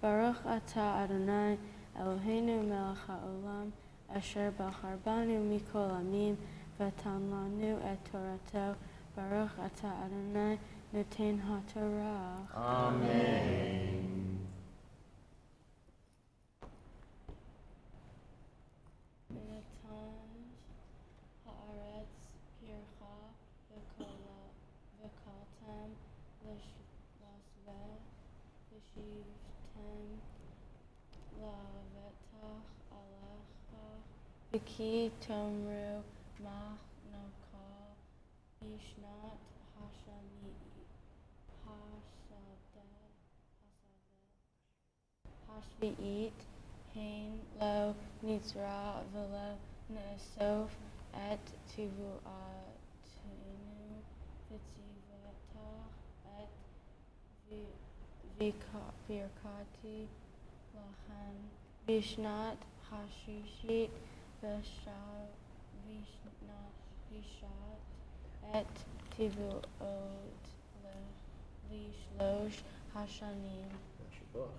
Baruch Atah Adonai Eloheinu melech haolam asher bachar banu mikol amim v'atan lanu et Torato. Baruch Atah Adonai noten haTorah. Amen. V'natanj haaretz pircha v'kaltem l'sveh v'shivtem lavetach alecha v'ki tomru mach nokal bishnat hashvi'it hein lo nitzra v'lo ne'esof et tivuatinu v'tzivatach et virkati lachem bishnat hashishit v'shat et tivuot lishlosh hashanim. Yashikach.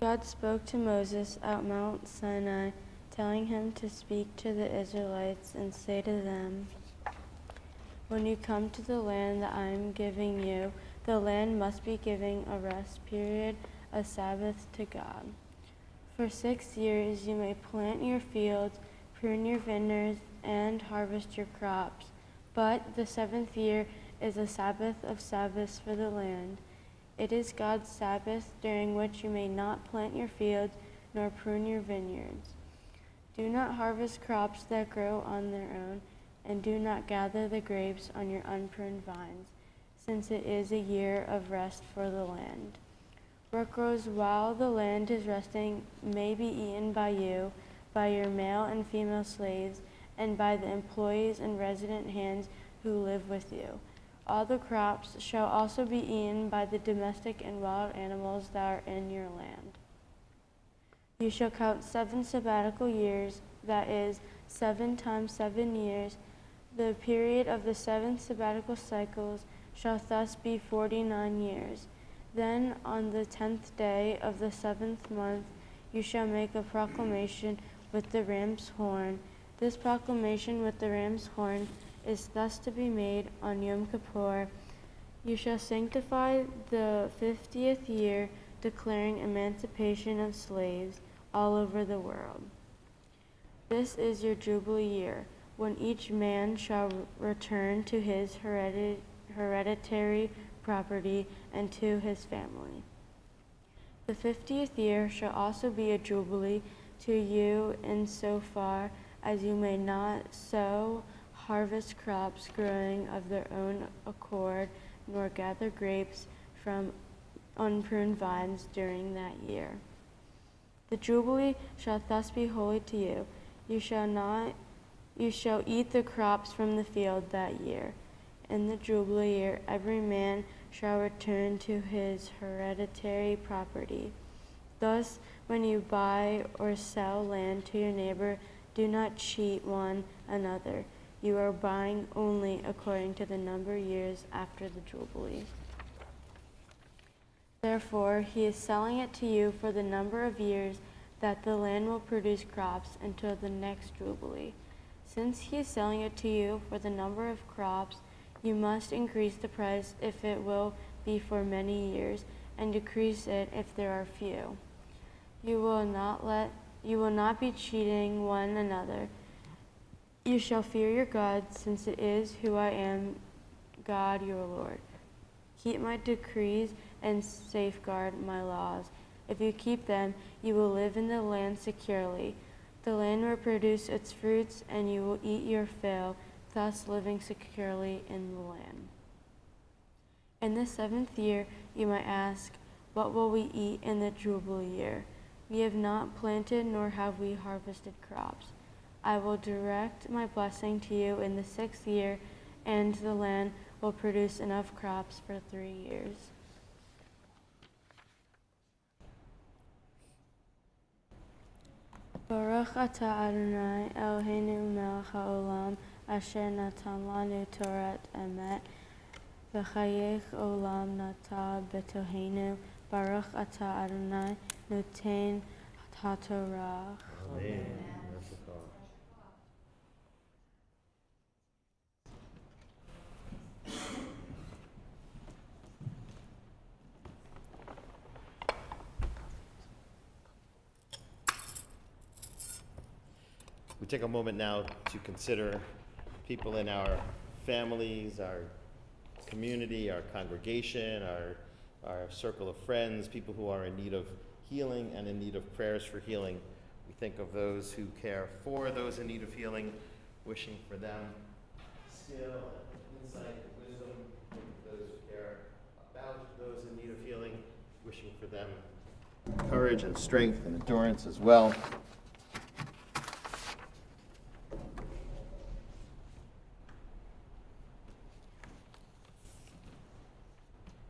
God spoke to Moses at Mount Sinai, telling him to speak to the Israelites and say to them, "When you come to the land that I am giving you, the land must be giving a rest period, a Sabbath to God. For 6 years you may plant your fields, prune your vineyards, and harvest your crops. But the 7th year is a Sabbath of Sabbaths for the land. It is God's Sabbath, during which you may not plant your fields nor prune your vineyards. Do not harvest crops that grow on their own, and do not gather the grapes on your unpruned vines, since it is a year of rest for the land. What grows while the land is resting may be eaten by you, by your male and female slaves, and by the employees and resident hands who live with you. All the crops shall also be eaten by the domestic and wild animals that are in your land. You shall count 7 sabbatical years that is, 7 times 7 years. The period of the 7 sabbatical cycles shall thus be 49 years. Then on the 10th day of the 7th month you shall make a proclamation with the ram's horn. This proclamation with the ram's horn is thus to be made on Yom Kippur. You shall sanctify the 50th year, declaring emancipation of slaves all over the world. This is your Jubilee year, when each man shall return to his hereditary property and to his family. The 50th year shall also be a Jubilee to you insofar as you may not sow, harvest crops growing of their own accord, nor gather grapes from unpruned vines during that year. The Jubilee shall thus be holy to you. You shall eat the crops from the field that year. In the Jubilee year, every man shall return to his hereditary property. Thus, when you buy or sell land to your neighbor, do not cheat one another. You are buying only according to the number of years after the Jubilee. Therefore, he is selling it to you for the number of years that the land will produce crops until the next Jubilee. Since he is selling it to you for the number of crops, you must increase the price if it will be for many years, and decrease it if there are few. You will not be cheating one another. You shall fear your God, since it is who I am, God your Lord. Keep my decrees and safeguard my laws. If you keep them, you will live in the land securely. The land will produce its fruits, and you will eat your fill, thus living securely in the land. In the 7th year, you might ask, what will we eat in the Jubilee year? We have not planted, nor have we harvested crops. I will direct my blessing to you in the 6th year, and the land will produce enough crops for 3 years. Baruch atah Adonai Eloheinu melech haolam, asher natan lanu Torat emet, v'chayech olam nata betoheinu. Baruch atah Adonai noten haTorah. Amen. We take a moment now to consider people in our families, our community, our congregation, our circle of friends, people who are in need of healing and in need of prayers for healing. We think of those who care for those in need of healing, wishing for them skill, insight, and wisdom. Those who care about those in need of healing, wishing for them courage and strength and endurance as well.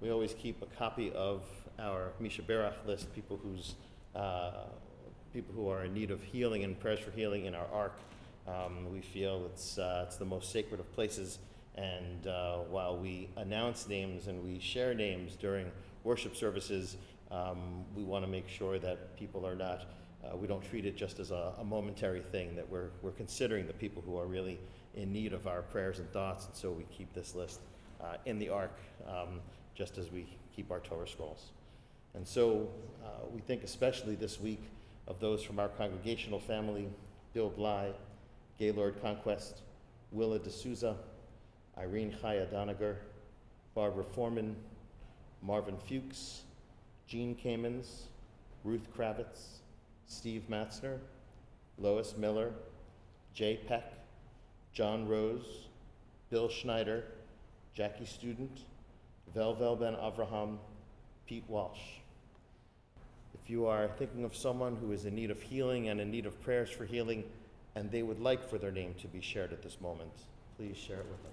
We always keep a copy of our Misha Berach list, people who are in need of healing and prayers for healing in our ark. We feel it's the most sacred of places, and while we announce names and we share names during worship services, we want to make sure that people are not, we don't treat it just as a momentary thing, that we're considering the people who are really in need of our prayers and thoughts, and so we keep this list in the ark, just as we keep our Torah scrolls. And so we think especially this week of those from our congregational family: Bill Bly, Gaylord Conquest, Willa D'Souza, Irene Chaya Doniger, Barbara Foreman, Marvin Fuchs, Jean Kamens, Ruth Kravitz, Steve Matzner, Lois Miller, Jay Peck, John Rose, Bill Schneider, Jackie Student, Velvel Ben Avraham, Pete Walsh. If you are thinking of someone who is in need of healing and in need of prayers for healing, and they would like for their name to be shared at this moment, please share it with us.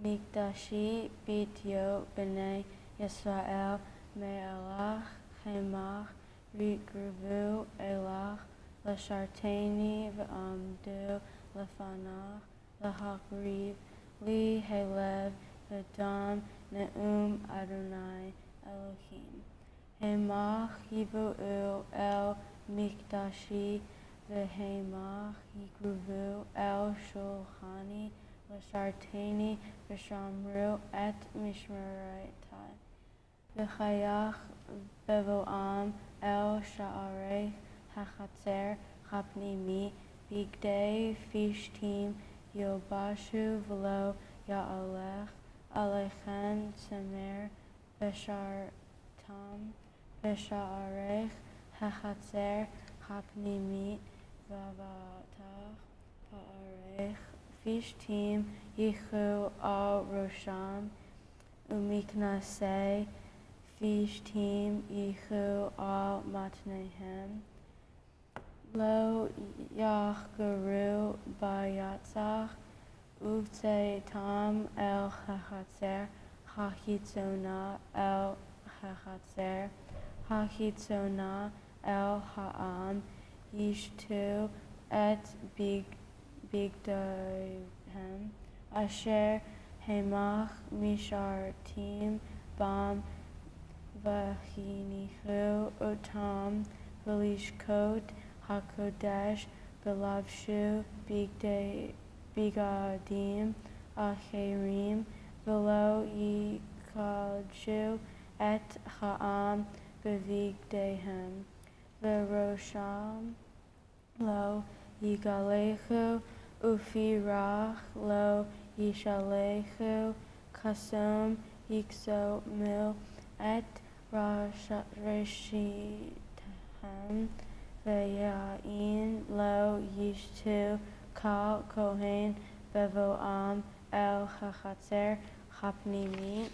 Mikdashi Bityo B'nai Yisrael Me'elach Chemach Rikruvu Elach L'sharteni V'amdu Lefanach L'hakriv Li Helev V'dam Ne'um Adonai Elohim Hemach Yivu'u El Mikdashi V'hemach Yikruvu El Shulchani L'sharteni V'shamru Et Mishmeratai V'chayach Bevoam El Sha'arei HaChatzer Chapnimi Bigdei Fishtim Yobashu V'lo Ya'alech Alechen Semer V'shartam V'sha'arei HaChatzer Chapnimi V'avatach Pa'arech Fishtim Yichu Al Rosham Umiknasei Fishtim Yichu Al Matnehem Lo Yachgaru Bayatzach Uvtei Tam El Hachatzer Hachitzona El Hachatzer Hachitzona El Ha'am Yishtu Et Bigdohem Asher Hemach Mishartim Bam V'chinichu Otam V'lishkot HaKodesh B'lavshu Bigadim Acherim V'lo Yikadshu Et Ha'am B'vigdehem V'rosham Lo Yigalechu Ufirach Lo Yishalechu Kasum Yikso Mil Et Rashitem Ve'yain Lo Yishtu Kal Kohen Bevoam El Hachatzer Chapnimi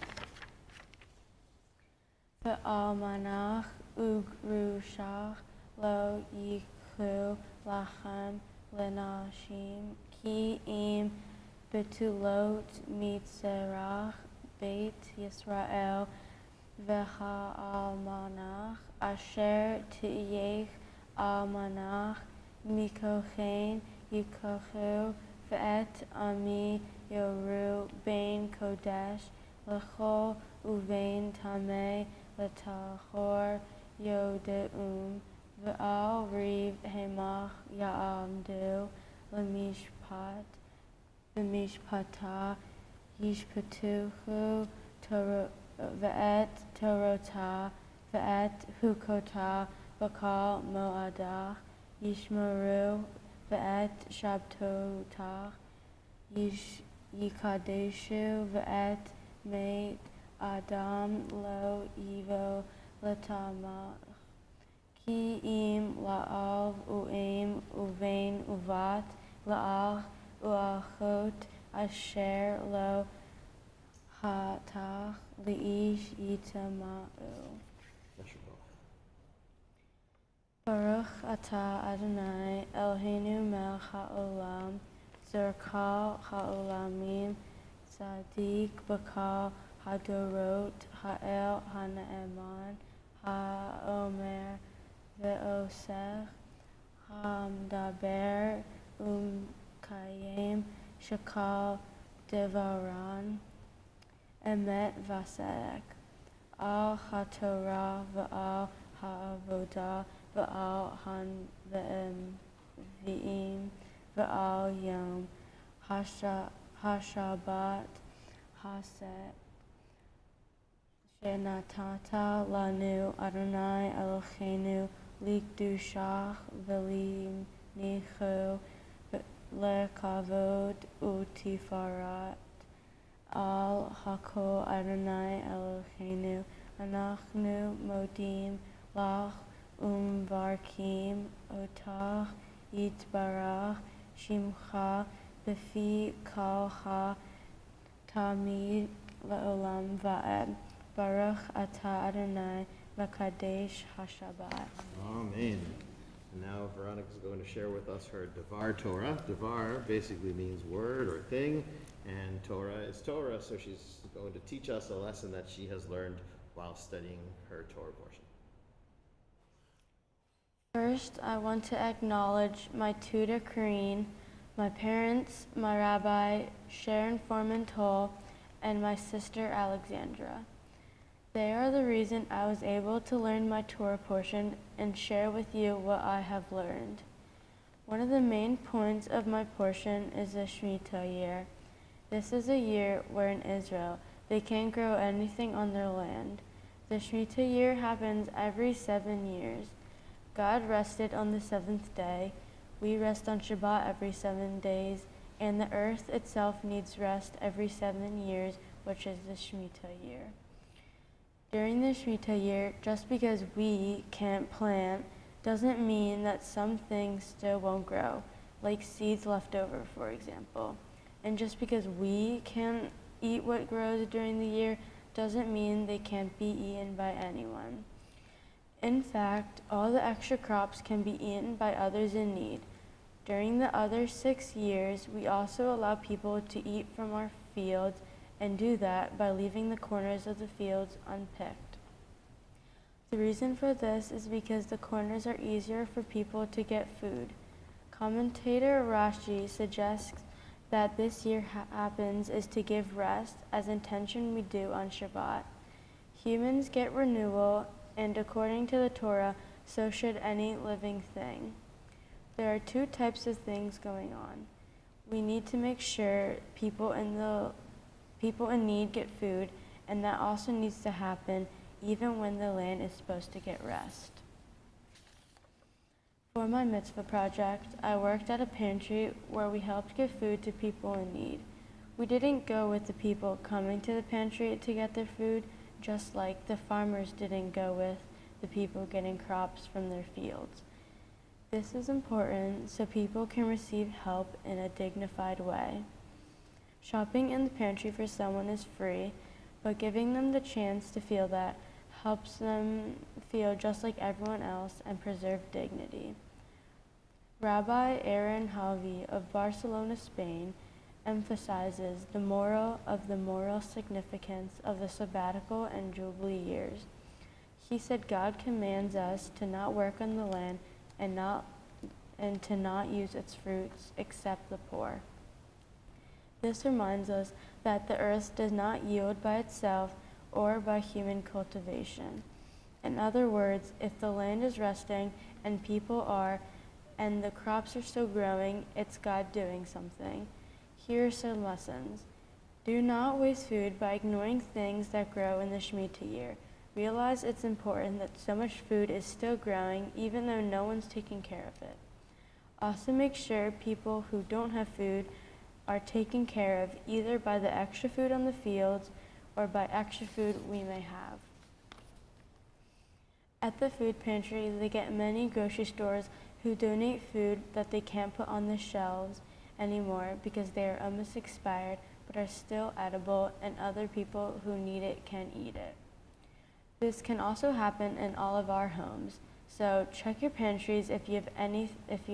Ve'almanach Ugrushach Lo Yikhu Lachem Lenashim Ki Im Betulot Mitzerach Beit Yisrael V'ha'almanach Asher Tiyech Almanach Mikochen Yikochu V'et Ami Yoru Bein Kodesh L'chol Uvein Tameh L'tachor Yodeum V'al Riv Hemach Ya'amdu L'mishpat V'mishpata Yishpatuhu V'et Torotah V'et Hukotah B'kal Mo'adach Yishmaru V'et Shabtotah Yikadeshu V'et Meit Adam Lo Evo L'tamach Ki Im La'av U'im Uvein Uvat La'ach U'achot Asher Lo Hatach Li'ish Yitama'u Baruch Atah Adonai Eloheinu Melech HaOlam Zerkal HaOlamim Tzadik B'kal Hadorot Ha'el HaNe'eman HaOmer Ve'osech Hamdaber Kayem Shakal Devaran Emet Vasedek Al HaTorah V'al HaAvodah V'al Hanve'im V'al Yom HaShabbat Haset Shenatata Lanu Adonai Eloheinu Likdushach V'linichu Lekavod Utifarat Al Hakol Adonai Eloheinu Anachnu Modim Lach Umvarkim Otach Yitbarach Shimcha B'fi Kalcha Tamid La'olam Va'ed Baruch Atah Adonai Makadesh HaShabbat. Amen. And now Veronica is going to share with us her Devar Torah. Devar basically means word or thing, and Torah is Torah, so she's going to teach us a lesson that she has learned while studying her Torah portion. First, I want to acknowledge my tutor, Kareen, my parents, my rabbi, Sharon Foreman Toll, and my sister, Alexandra. They are the reason I was able to learn my Torah portion and share with you what I have learned. One of the main points of my portion is the Shemitah year. This is a year where in Israel they can't grow anything on their land. The Shemitah year happens every 7 years. God rested on the 7th day. We rest on Shabbat every 7 days, and the earth itself needs rest every 7 years, which is the Shemitah year. During the Shemitah year, just because we can't plant doesn't mean that some things still won't grow, like seeds left over, for example. And just because we can't eat what grows during the year doesn't mean they can't be eaten by anyone. In fact, all the extra crops can be eaten by others in need. During the other 6 years, we also allow people to eat from our fields and do that by leaving the corners of the fields unpicked. The reason for this is because the corners are easier for people to get food. Commentator Rashi suggests that this year happens is to give rest as intention we do on Shabbat. Humans get renewal, and according to the Torah, so should any living thing. There are 2 types of things going on. We need to make sure people in need get food, and that also needs to happen even when the land is supposed to get rest. For my Mitzvah project, I worked at a pantry where we helped give food to people in need. We didn't go with the people coming to the pantry to get their food, just like the farmers didn't go with the people getting crops from their fields. This is important so people can receive help in a dignified way. Shopping in the pantry for someone is free, but giving them the chance to feel that helps them feel just like everyone else and preserve dignity. Rabbi Aaron Halvi of Barcelona, Spain, emphasizes the moral significance of the sabbatical and jubilee years. He said God commands us to not work on the land and to not use its fruits except the poor. This reminds us that the earth does not yield by itself or by human cultivation. In other words, if the land is resting and people are, and the crops are still growing, it's God doing something. Here are some lessons. Do not waste food by ignoring things that grow in the Shemitah year. Realize it's important that so much food is still growing even though no one's taking care of it. Also make sure people who don't have food are taken care of either by the extra food on the fields or by extra food we may have. At the food pantry, they get many grocery stores who donate food that they can't put on the shelves anymore because they are almost expired but are still edible and other people who need it can eat it. This can also happen in all of our homes. So check your pantries if you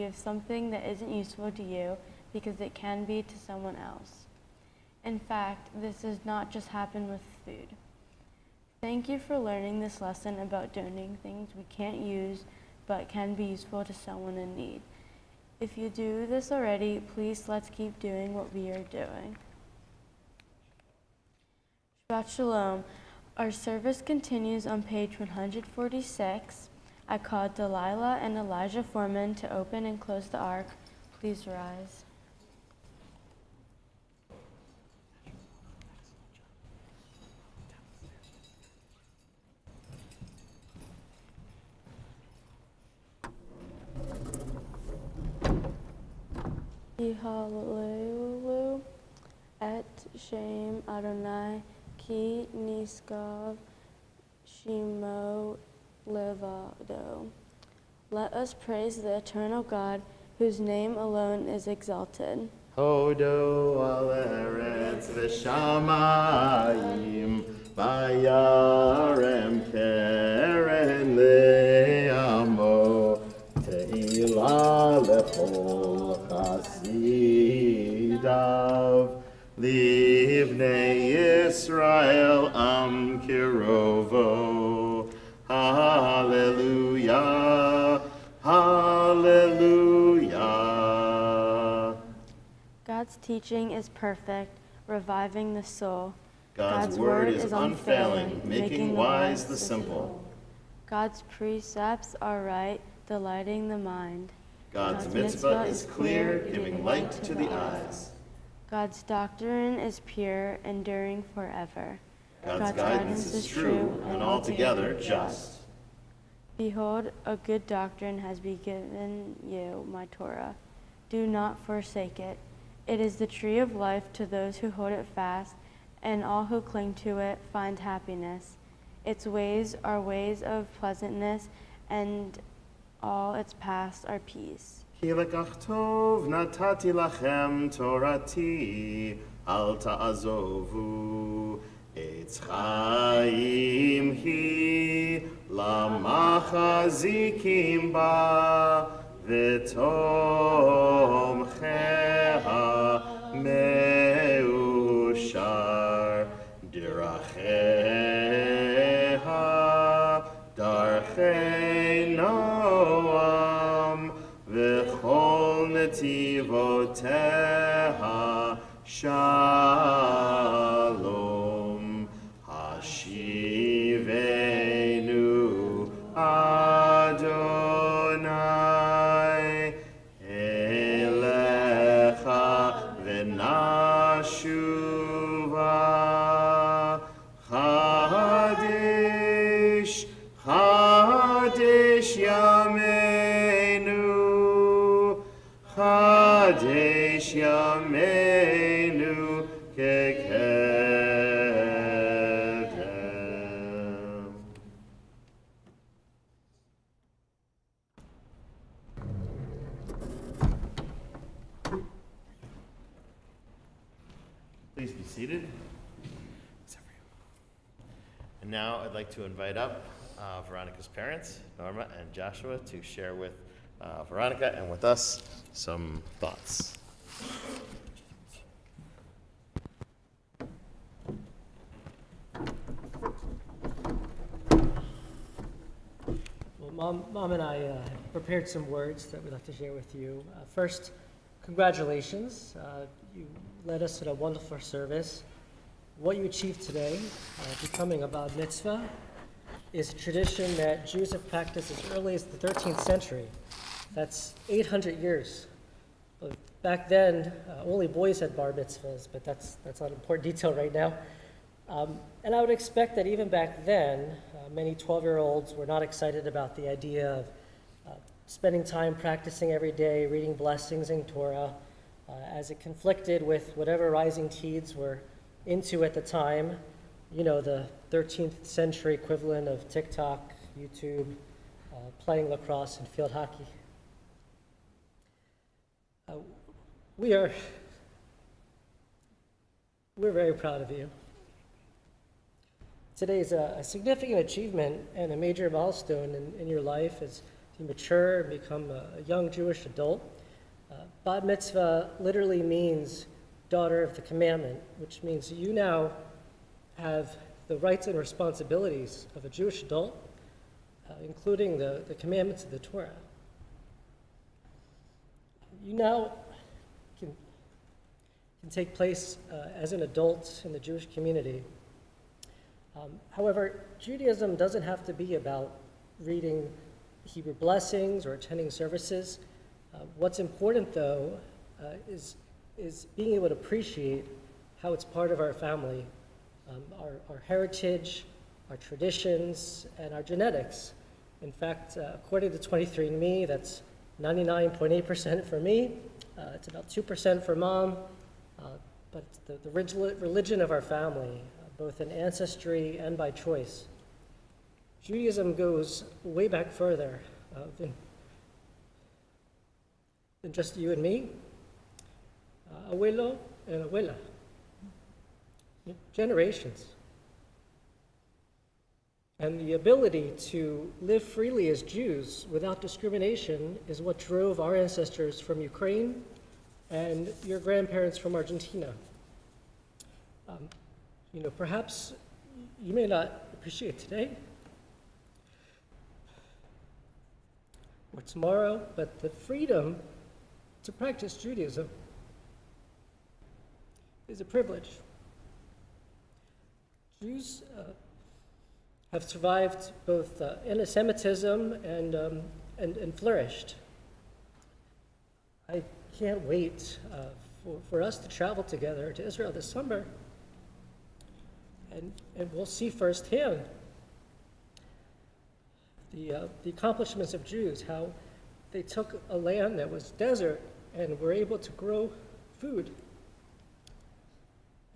have something that isn't useful to you because it can be to someone else. In fact, this does not just happen with food. Thank you for learning this lesson about donating things we can't use but can be useful to someone in need. If you do this already, please let's keep doing what we are doing. Shabbat Shalom. Our service continues on page 146. I called Delilah and Elijah Foreman to open and close the ark. Please rise. Hallelu et Shem Adonai ki niskav shimo levado. Let us praise the eternal God, whose name alone is exalted. Hodo al eretz v'shamayim vayarem keren le'amo tehi Yisrael am kirovo. Hallelujah, hallelujah. God's teaching is perfect, reviving the soul. God's word is unfailing, making wise the simple. God's precepts are right, delighting the mind. God's mitzvah is clear, giving light to the eyes. God's doctrine is pure, enduring forever. God's guidance is true and altogether just. Behold, a good doctrine has been given you, my Torah. Do not forsake it. It is the tree of life to those who hold it fast, and all who cling to it find happiness. Its ways are ways of pleasantness, and all its paths are peace. Ki lekach tov natati lachem torati, al ta'azovu. Eitz chaim hi, lamachazikim ba, v'tomcheha meushar. Diracheha, darchei noam, v'chol netivoteha shalom. Hashivenu Adonai elecha v'nashuva. Chadish, Chadish Yameinu, Chadish Yameinu kekedem. Please be seated. And now I'd like to invite up Veronica's parents, Norma and Joshua, to share with Veronica and with us some thoughts. Well, Mom and I have prepared some words that we'd like to share with you. First, congratulations. You led us in a wonderful service. What you achieved today, becoming a bar mitzvah, is a tradition that Jews have practiced as early as the 13th century. That's 800 years. But back then, only boys had bar mitzvahs, but that's not an important detail right now. And I would expect that even back then, many 12-year-olds were not excited about the idea of spending time practicing every day, reading blessings in Torah, as it conflicted with whatever rising teens were into at the time, you know, the 13th century equivalent of TikTok, YouTube, playing lacrosse and field hockey. We're very proud of you. Today is a significant achievement and a major milestone in your life as you mature and become a young Jewish adult. Bat mitzvah literally means daughter of the commandment, which means you now have the rights and responsibilities of a Jewish adult, including the commandments of the Torah. You now can take place as an adult in the Jewish community. However, Judaism doesn't have to be about reading Hebrew blessings or attending services. What's important, though, is being able to appreciate how it's part of our family, our heritage, our traditions, and our genetics. In fact, according to 23andMe, that's 99.8% for me. It's about 2% for Mom, but it's the religion of our family, both in ancestry and by choice. Judaism goes way back further than just you and me. Abuelo and abuela. Generations. And the ability to live freely as Jews without discrimination is what drove our ancestors from Ukraine and your grandparents from Argentina. Perhaps you may not appreciate today or tomorrow, but the freedom to practice Judaism is a privilege. Jews have survived both anti-Semitism and flourished. I can't wait for us to travel together to Israel this summer, and we'll see firsthand the accomplishments of Jews, how they took a land that was desert and were able to grow food,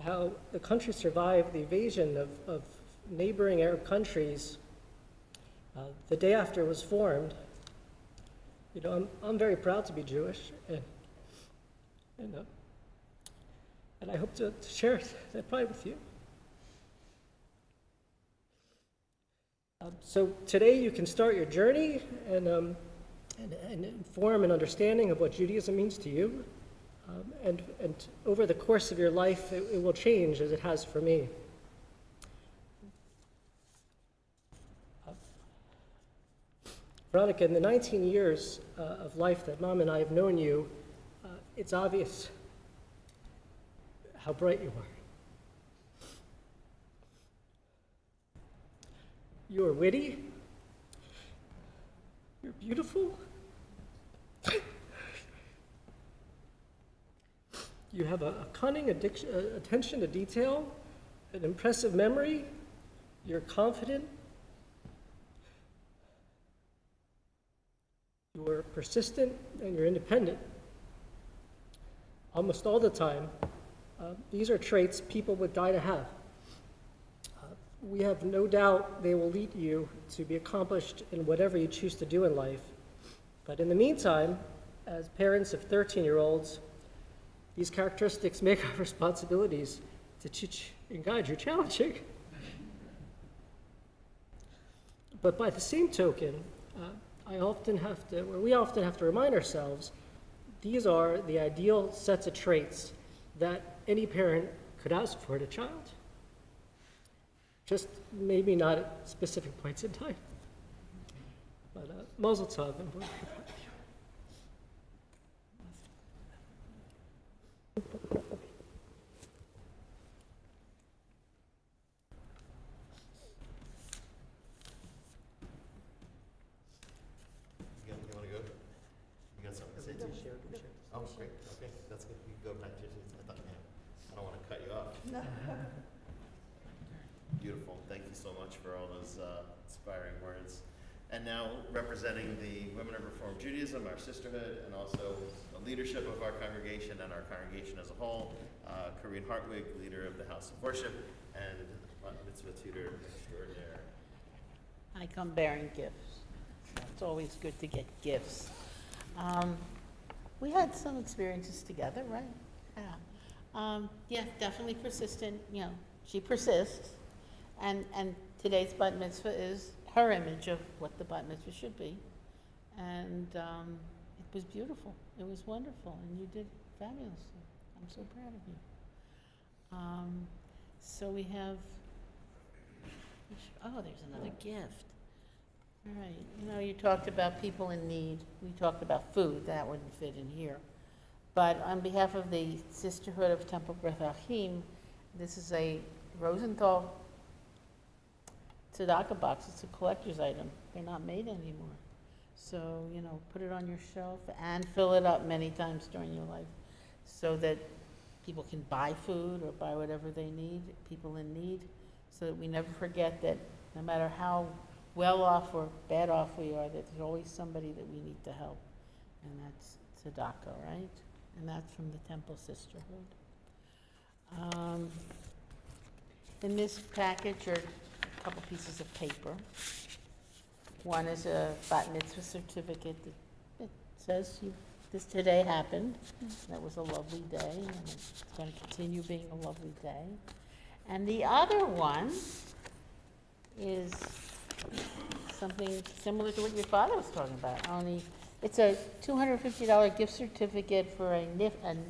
how the country survived the invasion of neighboring Arab countries the day after it was formed. I'm very proud to be Jewish, and I hope to share that pride with you. So today you can start your journey and form an understanding of what Judaism means to you. And over the course of your life, it will change as it has for me. Veronica, in the 19 years of life that Mom and I have known you, it's obvious how bright you are. You are witty. You're beautiful. You have a cunning attention to detail, an impressive memory. You're confident. You are persistent, and you're independent. Almost all the time, these are traits people would die to have. We have no doubt they will lead you to be accomplished in whatever you choose to do in life. But in the meantime, as parents of 13-year-olds, these characteristics make our responsibilities to teach and guide you challenging. But by the same token, we often have to remind ourselves, these are the ideal sets of traits that any parent could ask for in a child. Just maybe not at specific points in time. But Mazel Tov, and we're proud of you. You want to go? You got something to say? Oh, great. Okay, that's good. You can go back to your seats. I don't want to cut you off. No. Beautiful. Thank you so much for all those inspiring words. And now, representing the Women of Reformed Judaism, our sisterhood, and also the leadership of our congregation and our congregation as a whole, Corrine Hartwig, leader of the House of Worship, and Mitzvah tutor extraordinaire. I come bearing gifts. It's always good to get gifts. We had some experiences together, right? Yeah, definitely persistent. She persists. And today's bat mitzvah is her image of what the bat mitzvah should be. And it was beautiful. It was wonderful. And you did fabulously. I'm so proud of you. So we have, there's another gift. All right. You talked about people in need. We talked about food. That wouldn't fit in here. But on behalf of the Sisterhood of Temple Beth Achim, this is a Rosenthal tzedakah box. It's a collector's item. They're not made anymore. So, put it on your shelf and fill it up many times during your life so that people can buy food or buy whatever they need, people in need, so that we never forget that no matter how well off or bad off we are, that there's always somebody that we need to help. And that's tzedakah, right? And that's from the Temple Sisterhood. In this package are a couple pieces of paper. One is a bat mitzvah certificate that says this today happened. That was a lovely day, and it's going to continue being a lovely day. And the other one is something similar to what your father was talking about, only it's a $250 gift certificate for a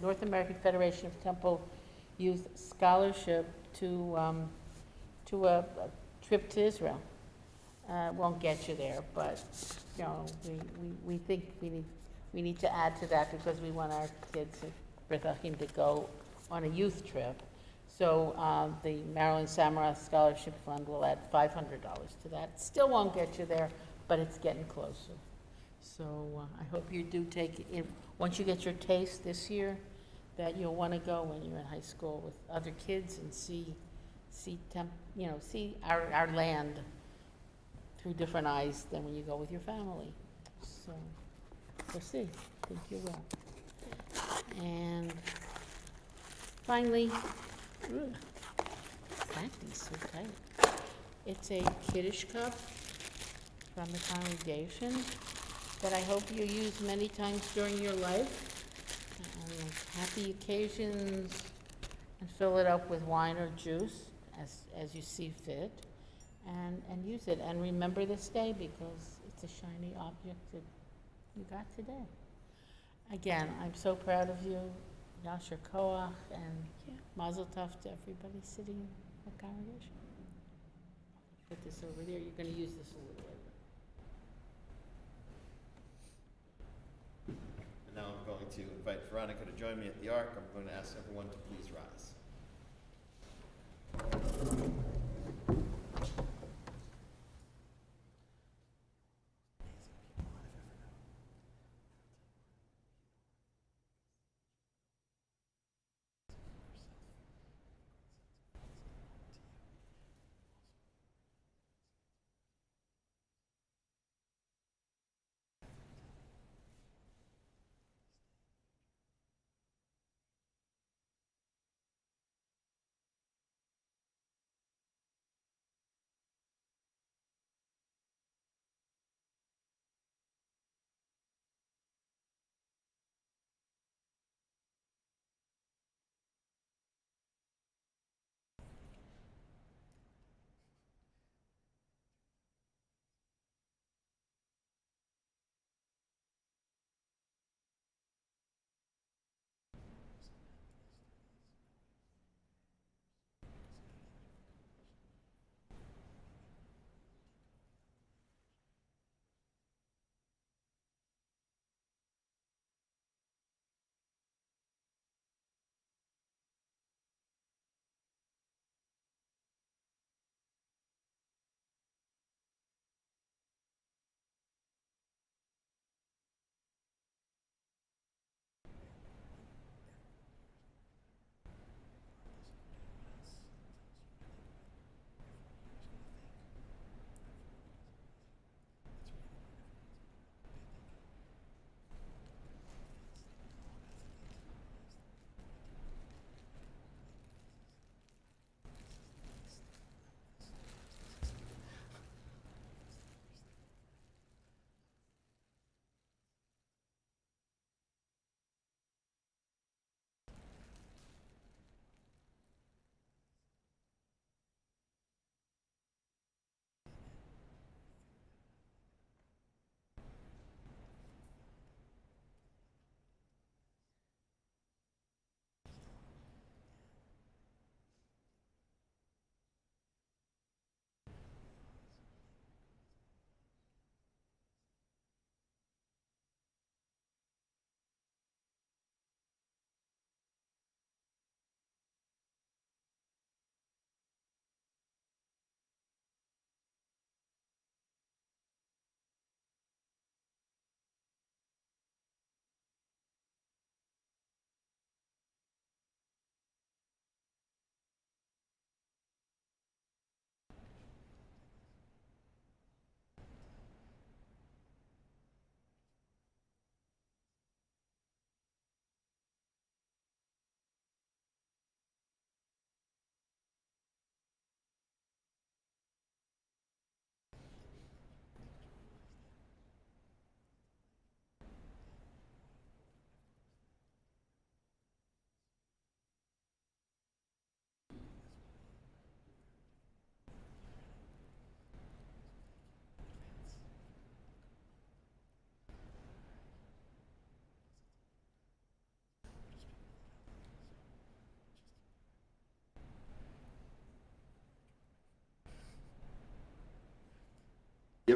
North American Federation of Temple Youth Scholarship to a trip to Israel. Won't get you there, but, you know, we think we need to add to that because we want our kids, B'rachim, to go on a youth trip. So the Maryland Samurai Scholarship Fund will add $500 to that. Still won't get you there, but it's getting closer. So I hope you do take it, once you get your taste this year, that you'll want to go when you're in high school with other kids and see our land through different eyes than when you go with your family. So we'll see. I think you will. And finally, packing's so tight. It's a Kiddush cup from the congregation that I hope you use many times during your life on happy occasions, and fill it up with wine or juice as you see fit, and use it. And remember this day because it's a shiny object that you got today. Again, I'm so proud of you, Yasher Koach, and Mazel Tov to everybody sitting in the congregation. Put this over there. You're going to use this a little later. And now I'm going to invite Veronica to join me at the Ark. I'm going to ask everyone to please rise.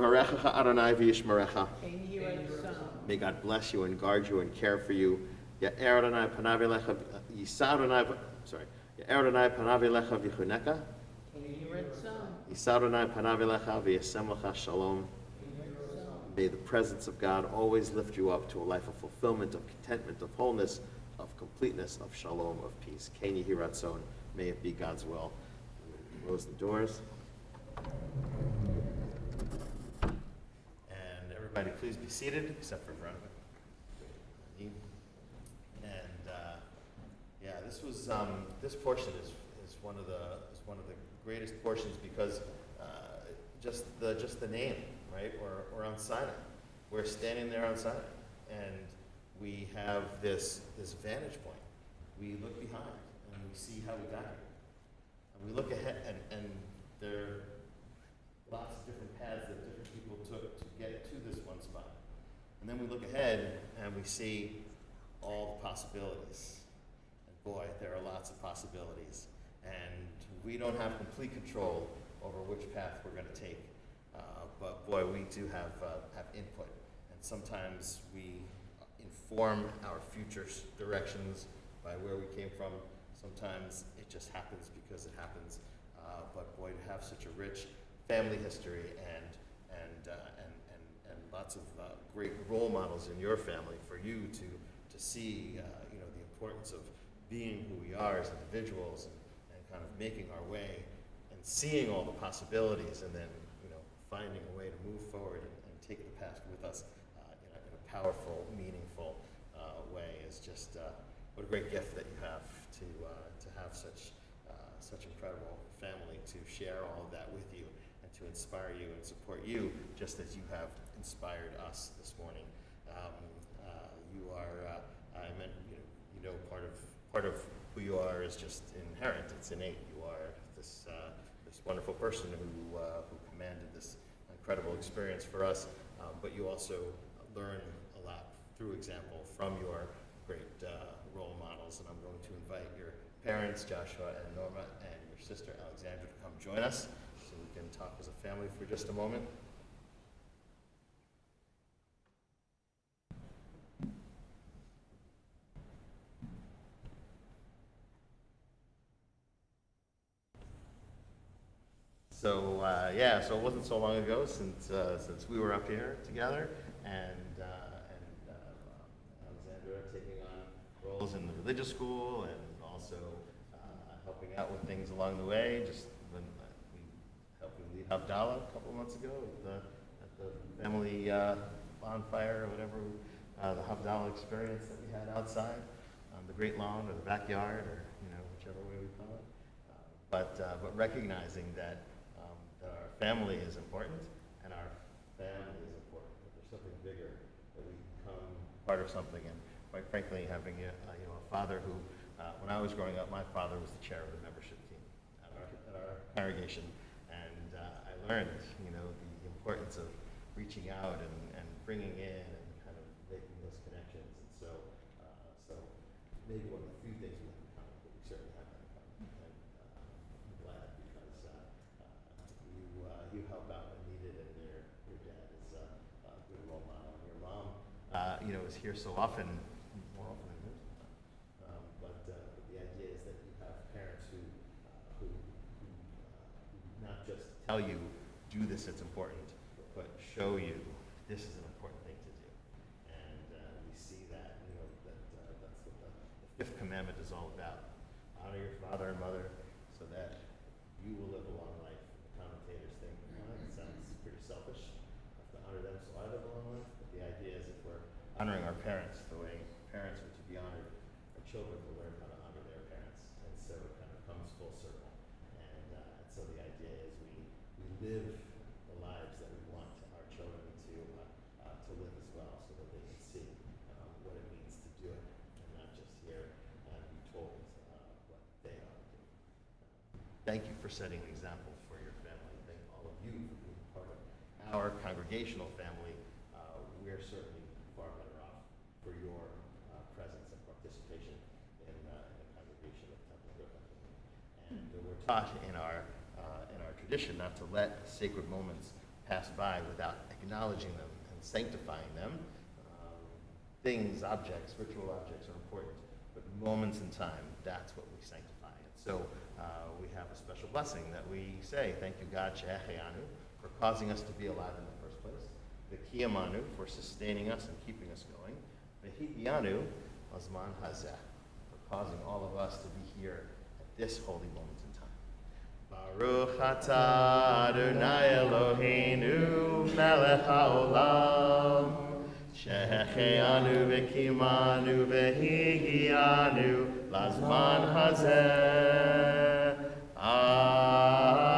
Yivarechecha Adonai v'yishmerecha. Ein Yiratzon. May God bless you and guard you and care for you. Ya'er Adonai panav elecha, Yisa Adonai, sorry. Ya'er Adonai panav elecha v'chuneka. Ein Yiratzon. Yisa Adonai panav elecha v'yasem lecha shalom. May the presence of God always lift you up to a life of fulfillment, of contentment, of wholeness, of completeness, of shalom, of peace. Ken Yehi Ratzon. May it be God's will. Close the doors. And everybody please be seated, except for Veronica. And yeah, this portion is one of the greatest portions because just the name, right? We're on Sinai. We're standing there on Sinai, and we have this vantage point. We look behind and we see how we got here. And we look ahead, and there are lots of different paths that different people took to get to this one spot. And then we look ahead and we see all the possibilities. And boy, there are lots of possibilities. And we don't have complete control over which path we're going to take. But boy, we do have input. And sometimes we inform our future directions by where we came from. Sometimes it just happens because it happens. But boy, to have such a rich family history and lots of great role models in your family for you to see the importance of being who we are as individuals and kind of making our way and seeing all the possibilities and then finding a way to move forward and take the past with us in a powerful, meaningful way is just what a great gift that you have to have such incredible family to share all of that with you and to inspire you and support you just as you have inspired us this morning. You are, part of who you are is just inherent. It's innate. You are this wonderful person who commanded this incredible experience for us. But you also learn a lot through example from your great role models. And I'm going to invite your parents, Joshua and Norma, and your sister Alexandra, to come join us so we can talk as a family for just a moment. So it wasn't so long ago since we were up here together, and Alexandra taking on roles in the religious school and also helping out with things along the way. Just when we helped lead Havdalah a couple of months ago at the family bonfire or whatever, the Havdalah experience that we had outside on the Great Lawn or the backyard or whichever way we call it. But recognizing that our family is important and our family is important. That there's something bigger, that we become part of something. And quite frankly, having a father who, when I was growing up, my father was the chair of the membership team at our congregation, and I learned the importance of reaching out and bringing in and kind of making those connections. And so maybe one of the few things we have in common, but we certainly have that in common. And I'm glad because you help out when needed, and your dad is a good role model. And your mom, is here so often, more often than most. But the idea is that you have parents who not just tell you, do this, it's important, but show you this is an important thing to do. And we see that, that's what the fifth commandment is all about. Honor your father and mother so that you will live a long life. The commentators think, that sounds pretty selfish. I have to honor them so I live a long life. But the idea is if we're honoring our parents the way parents are to be honored, our children will learn how to honor their parents. And so it kind of comes full circle. And so the idea is we live the lives that we want our children to live as well, so that they can see what it means to do it, and not just hear and be told what they ought to do. Thank you for setting an example for your family. Thank all of you for being part of our congregational family. We're certainly far better off for your presence and participation in the congregation of Temple Hill. And we're taught in our tradition not to let sacred moments pass by without acknowledging them and sanctifying them. Things, objects, ritual objects are important, but moments in time, that's what we sanctify. And so we have a special blessing that we say, thank you God, She'echeyanu, for causing us to be alive in the first place. V'kiyamanu, for sustaining us and keeping us going. V'hitiyanu, Azman Hazeh, for causing all of us to be here at this holy moment in time. Baruch atah Adonai Eloheinu melech haolam She'echeyanu v'kimanu v'higianu lazman hazeh. Amen.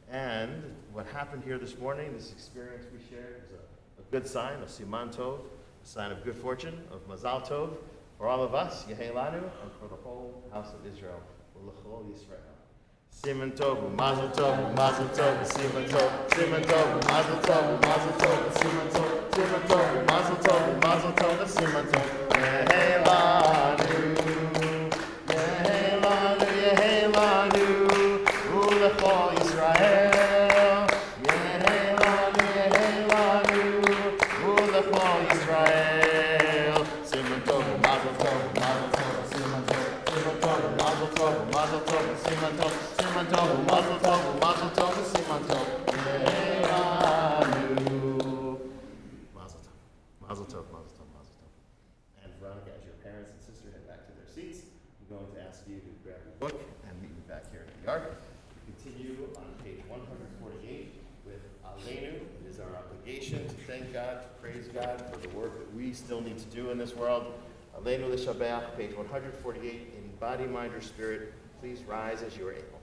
And what happened here this morning, this experience we shared, is a good sign of Siman Tov, a sign of good fortune, of Mazal Tov, for all of us, Yehei Lanu, and for the whole house of Israel, L'chol Yisrael. Siman Tov, Mazel Tov, Mazel Tov, Siman Tov, Siman Tov, Mazel Tov, Mazel Tov, Siman Tov, Siman Tov, Mazel Tov, Mazel Tov, Siman Tov. Yehei Lanu, Yehei Lanu, Yehei Lanu, L'chol Yisrael. Yehei Lanu, Yehei Lanu, L'chol Yisrael. Siman Tov, Mazel Tov, Mazel Tov, Siman Tov, Siman Tov, Mazel Tov, Mazel Tov, Siman Tov, Siman Tov, Mazel Tov, Mazel Tov, Siman Tov. Yehei Lanu. Mazel Tov, Mazel Tov, Mazel Tov, Mazel Tov. And Veronica, as your parents and sister head back to their seats, I'm going to ask you to grab your book and meet me back here in the yard. We continue on page 148 with Aleinu. It is our obligation to thank God, to praise God for the work that we still need to do in this world. Aleinu l'shabeach, page 148, in body, mind, or spirit. Please rise as you are able.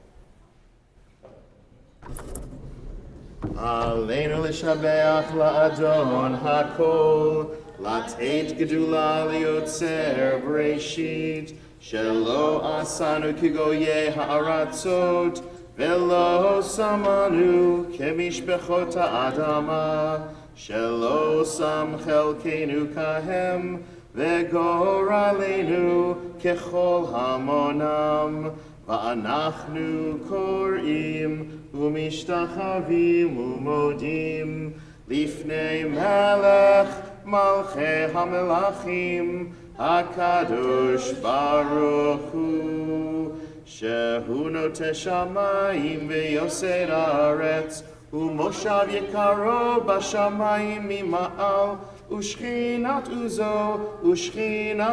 Aleinu l'shabeach la'adon hakol, lateit gedula liotzer b'reishit, shelo asanu kigoye ha'aratzot, velo samanu kemishbechot ha'adama, shelo sam chelkenu kahem, וגורלנו ככל המונם, ואנחנו קוראים ומשתחווים ומודים לפני מלך מלכי המלכים הקדוש ברוך הוא, שהוא נוטה שמיים ויוסד הארץ, ומושב יקרו בשמיים ממעל, ושכינת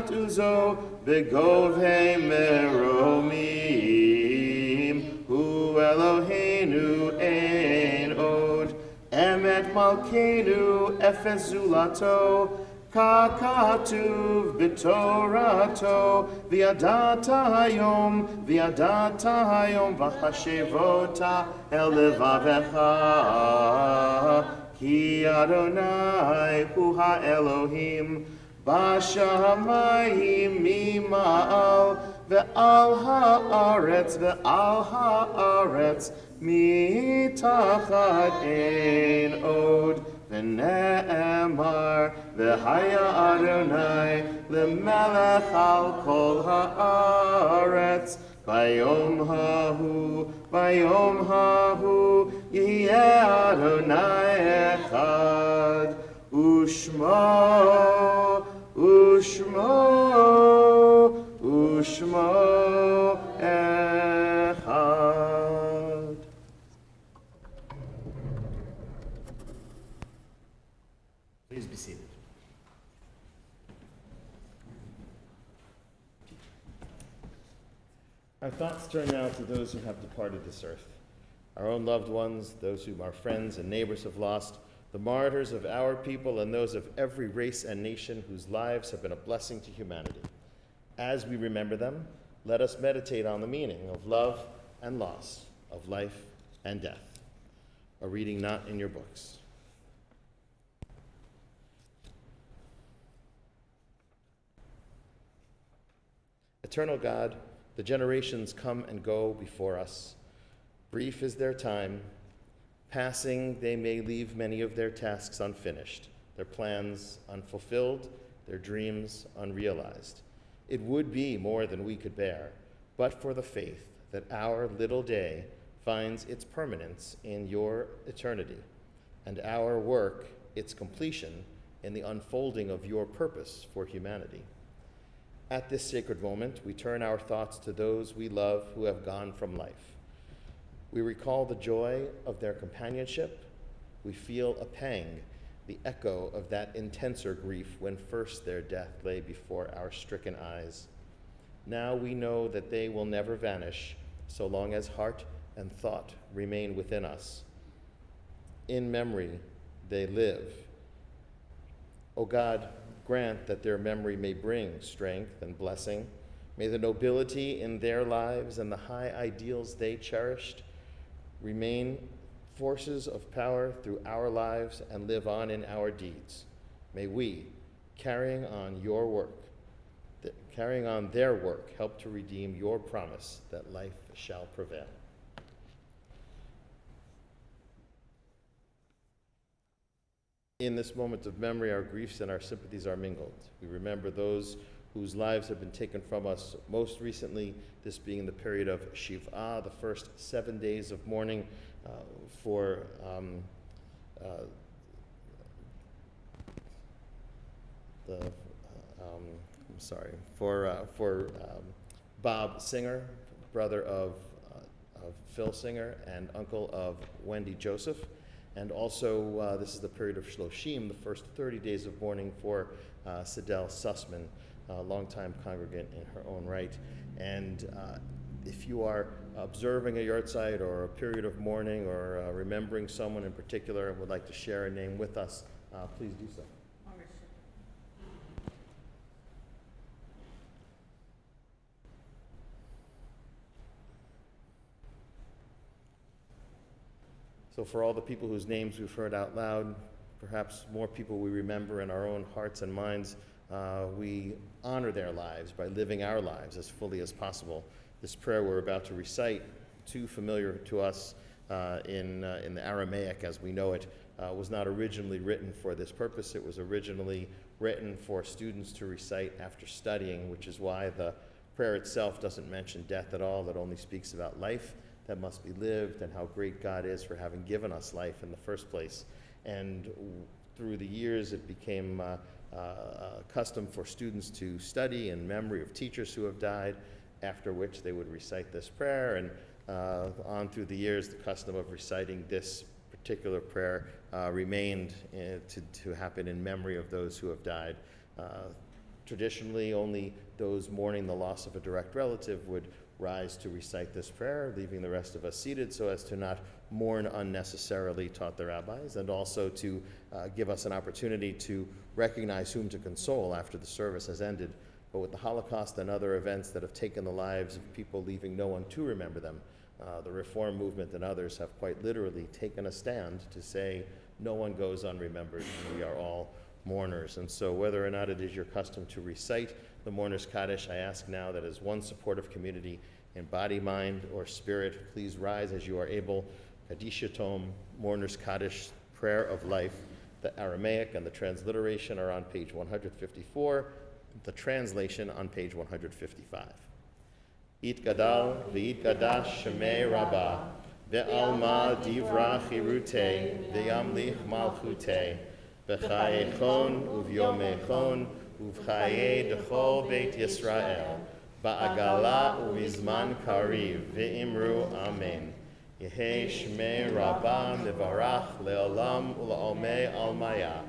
עוזו בגובהי מרומים, הוא אלוהינו אין עוד, אמת מלכנו אפס זולתו, ככתוב בתורתו, וידעת היום וחשבותה אל לבבך, כי אדוני הוא האלוהים בשמיים ממעל, ועל הארץ מתחת אין עוד. ונאמר, והיה אדוני למלך על כל הארץ, ביום ההוא יהיה אדוני אחד, ושמו אחד. Please be seated. Our thoughts turn now to those who have departed this earth, our own loved ones, those whom our friends and neighbors have lost, the martyrs of our people and those of every race and nation whose lives have been a blessing to humanity. As we remember them, let us meditate on the meaning of love and loss, of life and death. A reading not in your books. Eternal God, the generations come and go before us. Brief is their time. Passing, they may leave many of their tasks unfinished, their plans unfulfilled, their dreams unrealized. It would be more than we could bear, but for the faith that our little day finds its permanence in your eternity, and our work its completion in the unfolding of your purpose for humanity. At this sacred moment, we turn our thoughts to those we love who have gone from life. We recall the joy of their companionship. We feel a pang, the echo of that intenser grief when first their death lay before our stricken eyes. Now we know that they will never vanish so long as heart and thought remain within us. In memory, they live. O God, grant that their memory may bring strength and blessing. May the nobility in their lives and the high ideals they cherished remain forces of power through our lives and live on in our deeds. May we, carrying on their work, help to redeem your promise that life shall prevail. In this moment of memory, our griefs and our sympathies are mingled. We remember those whose lives have been taken from us most recently, this being the period of Shiv'ah, the first 7 days of mourning for Bob Singer, brother of Phil Singer and uncle of Wendy Joseph. And also, this is the period of Shloshim, the first 30 days of mourning for Sidel Sussman, a longtime congregant in her own right. And if you are observing a yahrzeit or a period of mourning or remembering someone in particular and would like to share a name with us, please do so. So for all the people whose names we've heard out loud, perhaps more people we remember in our own hearts and minds, we honor their lives by living our lives as fully as possible. This prayer we're about to recite, too familiar to us in the Aramaic as we know it, was not originally written for this purpose. It was originally written for students to recite after studying, which is why the prayer itself doesn't mention death at all. It only speaks about life that must be lived and how great God is for having given us life in the first place. And through the years, it became custom for students to study in memory of teachers who have died, after which they would recite this prayer. And on through the years, the custom of reciting this particular prayer remained to happen in memory of those who have died. Traditionally, only those mourning the loss of a direct relative would rise to recite this prayer, leaving the rest of us seated so as to not mourn unnecessarily, taught the rabbis, and also to give us an opportunity to recognize whom to console after the service has ended. But with the Holocaust and other events that have taken the lives of people, leaving no one to remember them, the Reform movement and others have quite literally taken a stand to say no one goes unremembered, and we are all mourners. And so whether or not it is your custom to recite the Mourner's Kaddish, I ask now that as one supportive community in body, mind, or spirit, please rise as you are able. Kaddish Yatom, Mourner's Kaddish, Prayer of Life. The Aramaic and the transliteration are on page 154, the translation on page 155. It gadal v'it gadash shemei rabbah, ve'alma divra chirutei, ve'yamlich malchutei, b'chayechon uv'yomechon, uv'chaye dechol beit Yisrael, ba'agala uv'izman kariv, ve'imru amen. Yehei shmei rabbah mevarach le'olam u'la'omei almaya.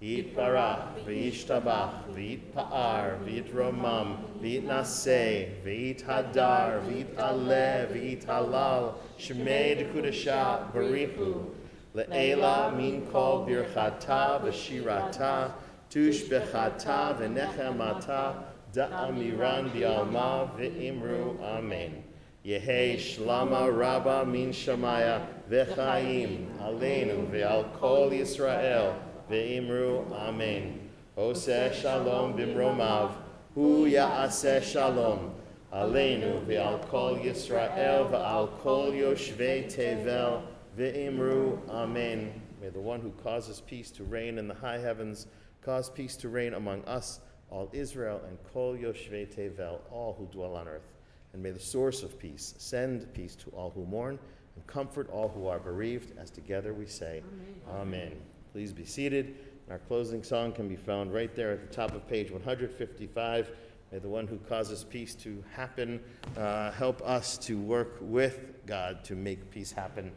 Yitbarach v'yishtabach v'yitpa'ar v'yitromam v'yitnaseh v'yithadar v'yitaleh v'yitalal shmei dekudasha barichu le'ela min kol birchata v'shirata tushbechata v'nechemata da'amiran bi'alma v'imru amen. Yehei shlama rabba min shamaya v'chaim aleinu ve'al kol Yisrael ve'imru amen. Oseh shalom bimromav hu ya'aseh shalom aleinu ve'al kol Yisrael ve'al kol yoshvei tevel ve'imru amen. May the one who causes peace to reign in the high heavens cause peace to reign among us, all Israel, and Kol Yoshvei Tevel, all who dwell on earth. And may the source of peace send peace to all who mourn and comfort all who are bereaved, as together we say, Amen. Please be seated. Our closing song can be found right there at the top of page 155. May the one who causes peace to happen help us to work with God to make peace happen.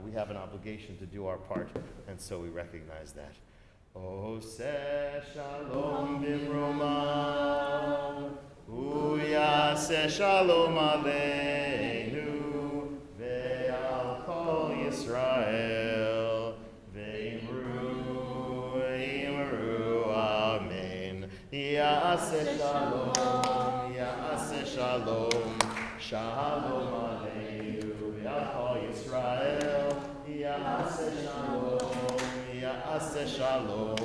We have an obligation to do our part, and so we recognize that. Oseh shalom bimroma, uyaseh shalom aleinu, ve'al kol Yisrael, ve'imru, amen. Yaseh shalom, shalom aleinu, ve'al kol Yisrael, yaseh shalom,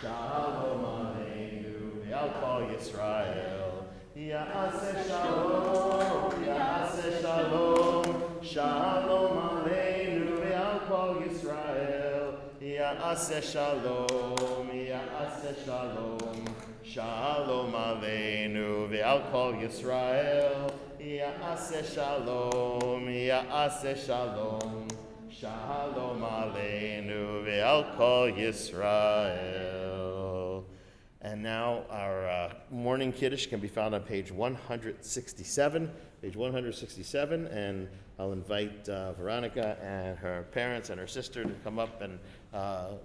shalom aleinu, ve'al kol Yisrael, yaseh shalom, shalom aleinu, ve'al kol Yisrael, yaseh shalom, shalom aleinu, ve'al kol Yisrael, yaseh shalom, shalom aleinu, ve'al kol Yisrael. And now our morning Kiddush can be found on page 167. Page 167, and I'll invite Veronica and her parents and her sister to come up and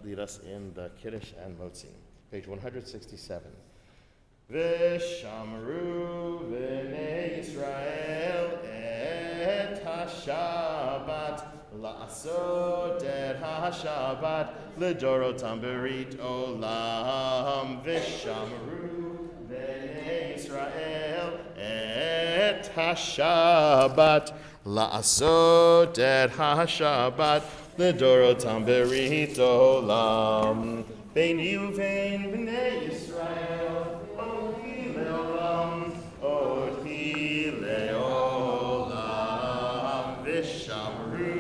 lead us in the Kiddush and Motzi. Page 167. V'shamru v'nei Yisrael et ha-Shabbat la'asot et ha-Shabbat l'dorotam berit olam. V'shamru v'nei Yisrael et ha-Shabbat la'asot et ha-Shabbat l'dorotam berit olam. Beini uvein b'nei Yisrael oti le'olam, v'shamru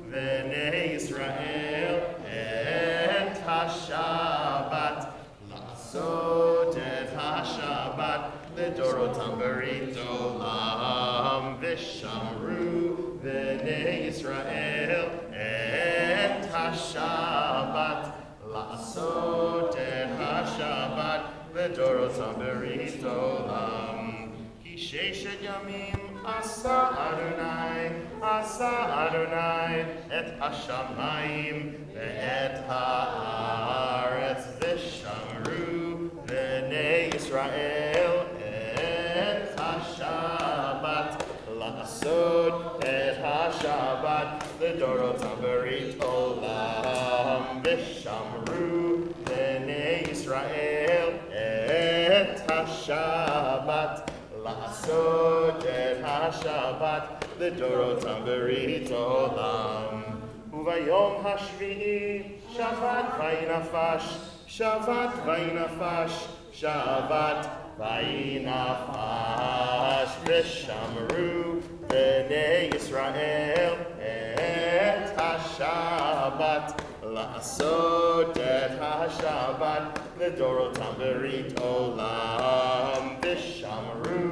v'nei Yisrael et ha-Shabbat la'asot et ha-Shabbat l'dorotam berit olam. V'shamru v'nei Yisrael et ha-Shabbat la'asot et ha-Shabbat l'dorotam berit olam. Ki sheshet yamim asa Adonai et hashamayim ve'et haaretz. V'shamru v'nei Yisrael et ha-Shabbat la'asot et ha-Shabbat l'dorotam berit olam. V'shamru v'nei Yisrael et ha-Shabbat la'asot et ha-Shabbat l'dorotam berit olam. Uvayom hashvi'i Shabbat vayinafash, Shabbat vayinafash, Shabbat vayinafash. V'shamru v'nei Yisrael et ha-Shabbat la'asot et ha-Shabbat l'dorotam berit olam. V'shamru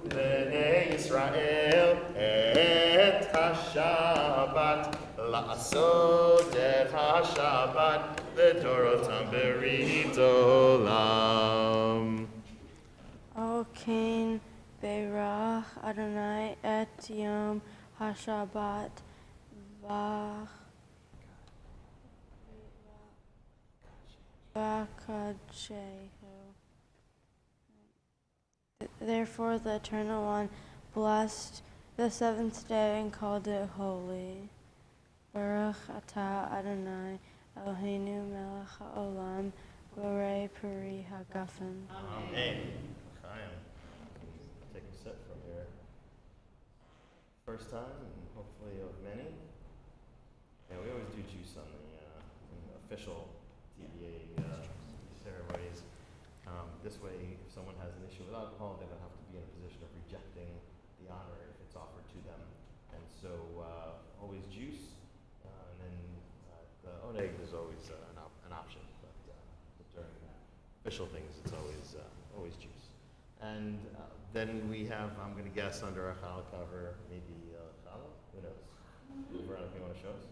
v'nei Yisrael et ha-Shabbat la'asot et ha-Shabbat l'dorotam berit olam. O King, Beirach Adonai et Yom HaShabbat V'Kadshehu. Therefore the Eternal One blessed the seventh day and called it holy. Baruch atah Adonai Eloheinu melech haolam borei peri hagafen. Amen. Chaim. Take a sip from your first time, and hopefully of many. Yeah, we always do juice on the official TBA ceremonies. This way, if someone has an issue with alcohol, they don't have to be in a position of rejecting the honor if it's offered to them. And so, always juice. And then, an egg is always an option, but during official things, it's always juice. And then we have, I'm going to guess, under our challah cover, maybe challah. Who knows? Veronica, you want to show us?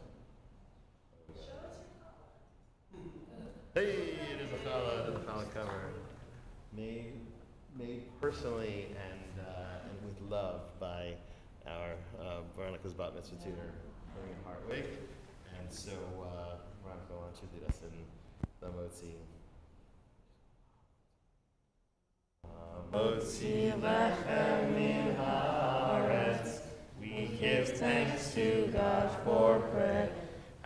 Hey, it is a challah cover, made personally and with love by our Veronica's bat mitzvah tutor, Maria Hartwig. And so Veronica, why don't you lead us in the motzi? Motzi lechem min haaretz. We give thanks to God for bread.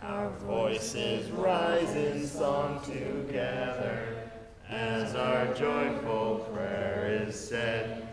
Our voices rise in song together as our joyful prayer is said.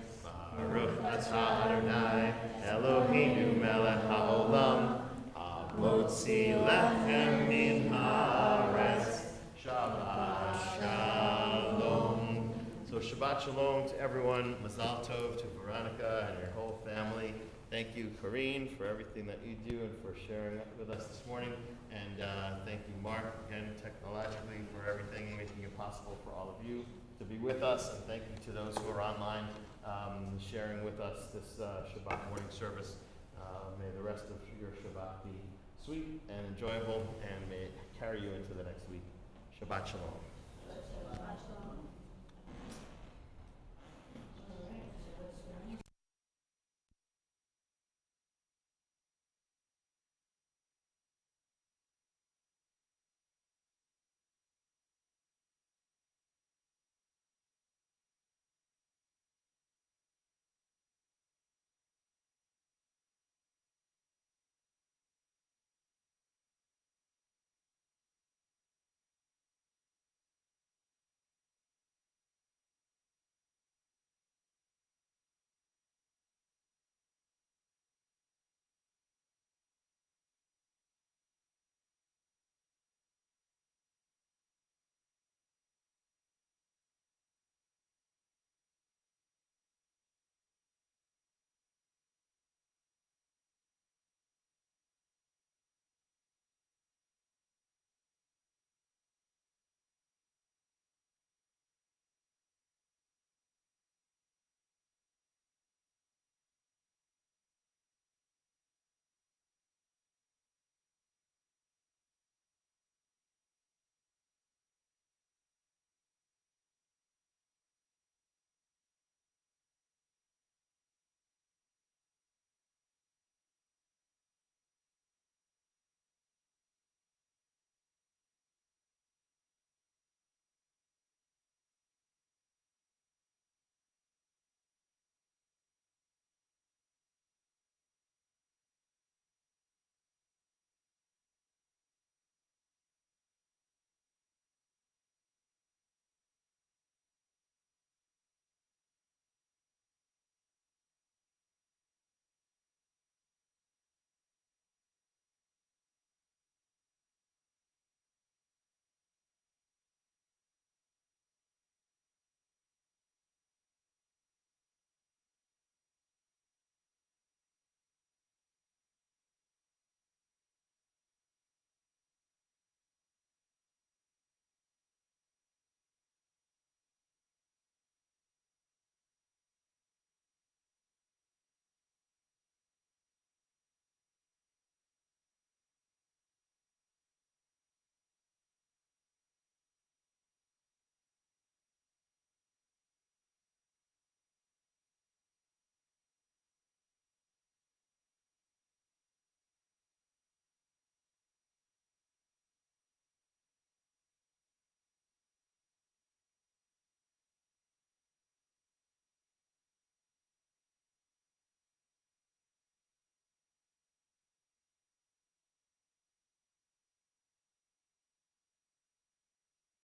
Baruch atah Adonai Eloheinu melech haolam hamotzi lechem min haaretz. Shabbat shalom. So Shabbat shalom to everyone. Mazal tov to Veronica and your whole family. Thank you, Corrine, for everything that you do and for sharing with us this morning. And thank you, Mark, again, technologically, for everything, making it possible for all of you to be with us. And thank you to those who are online sharing with us this Shabbat morning service. May the rest of your Shabbat be sweet and enjoyable, and may it carry you into the next week. Shabbat shalom. Shabbat shalom.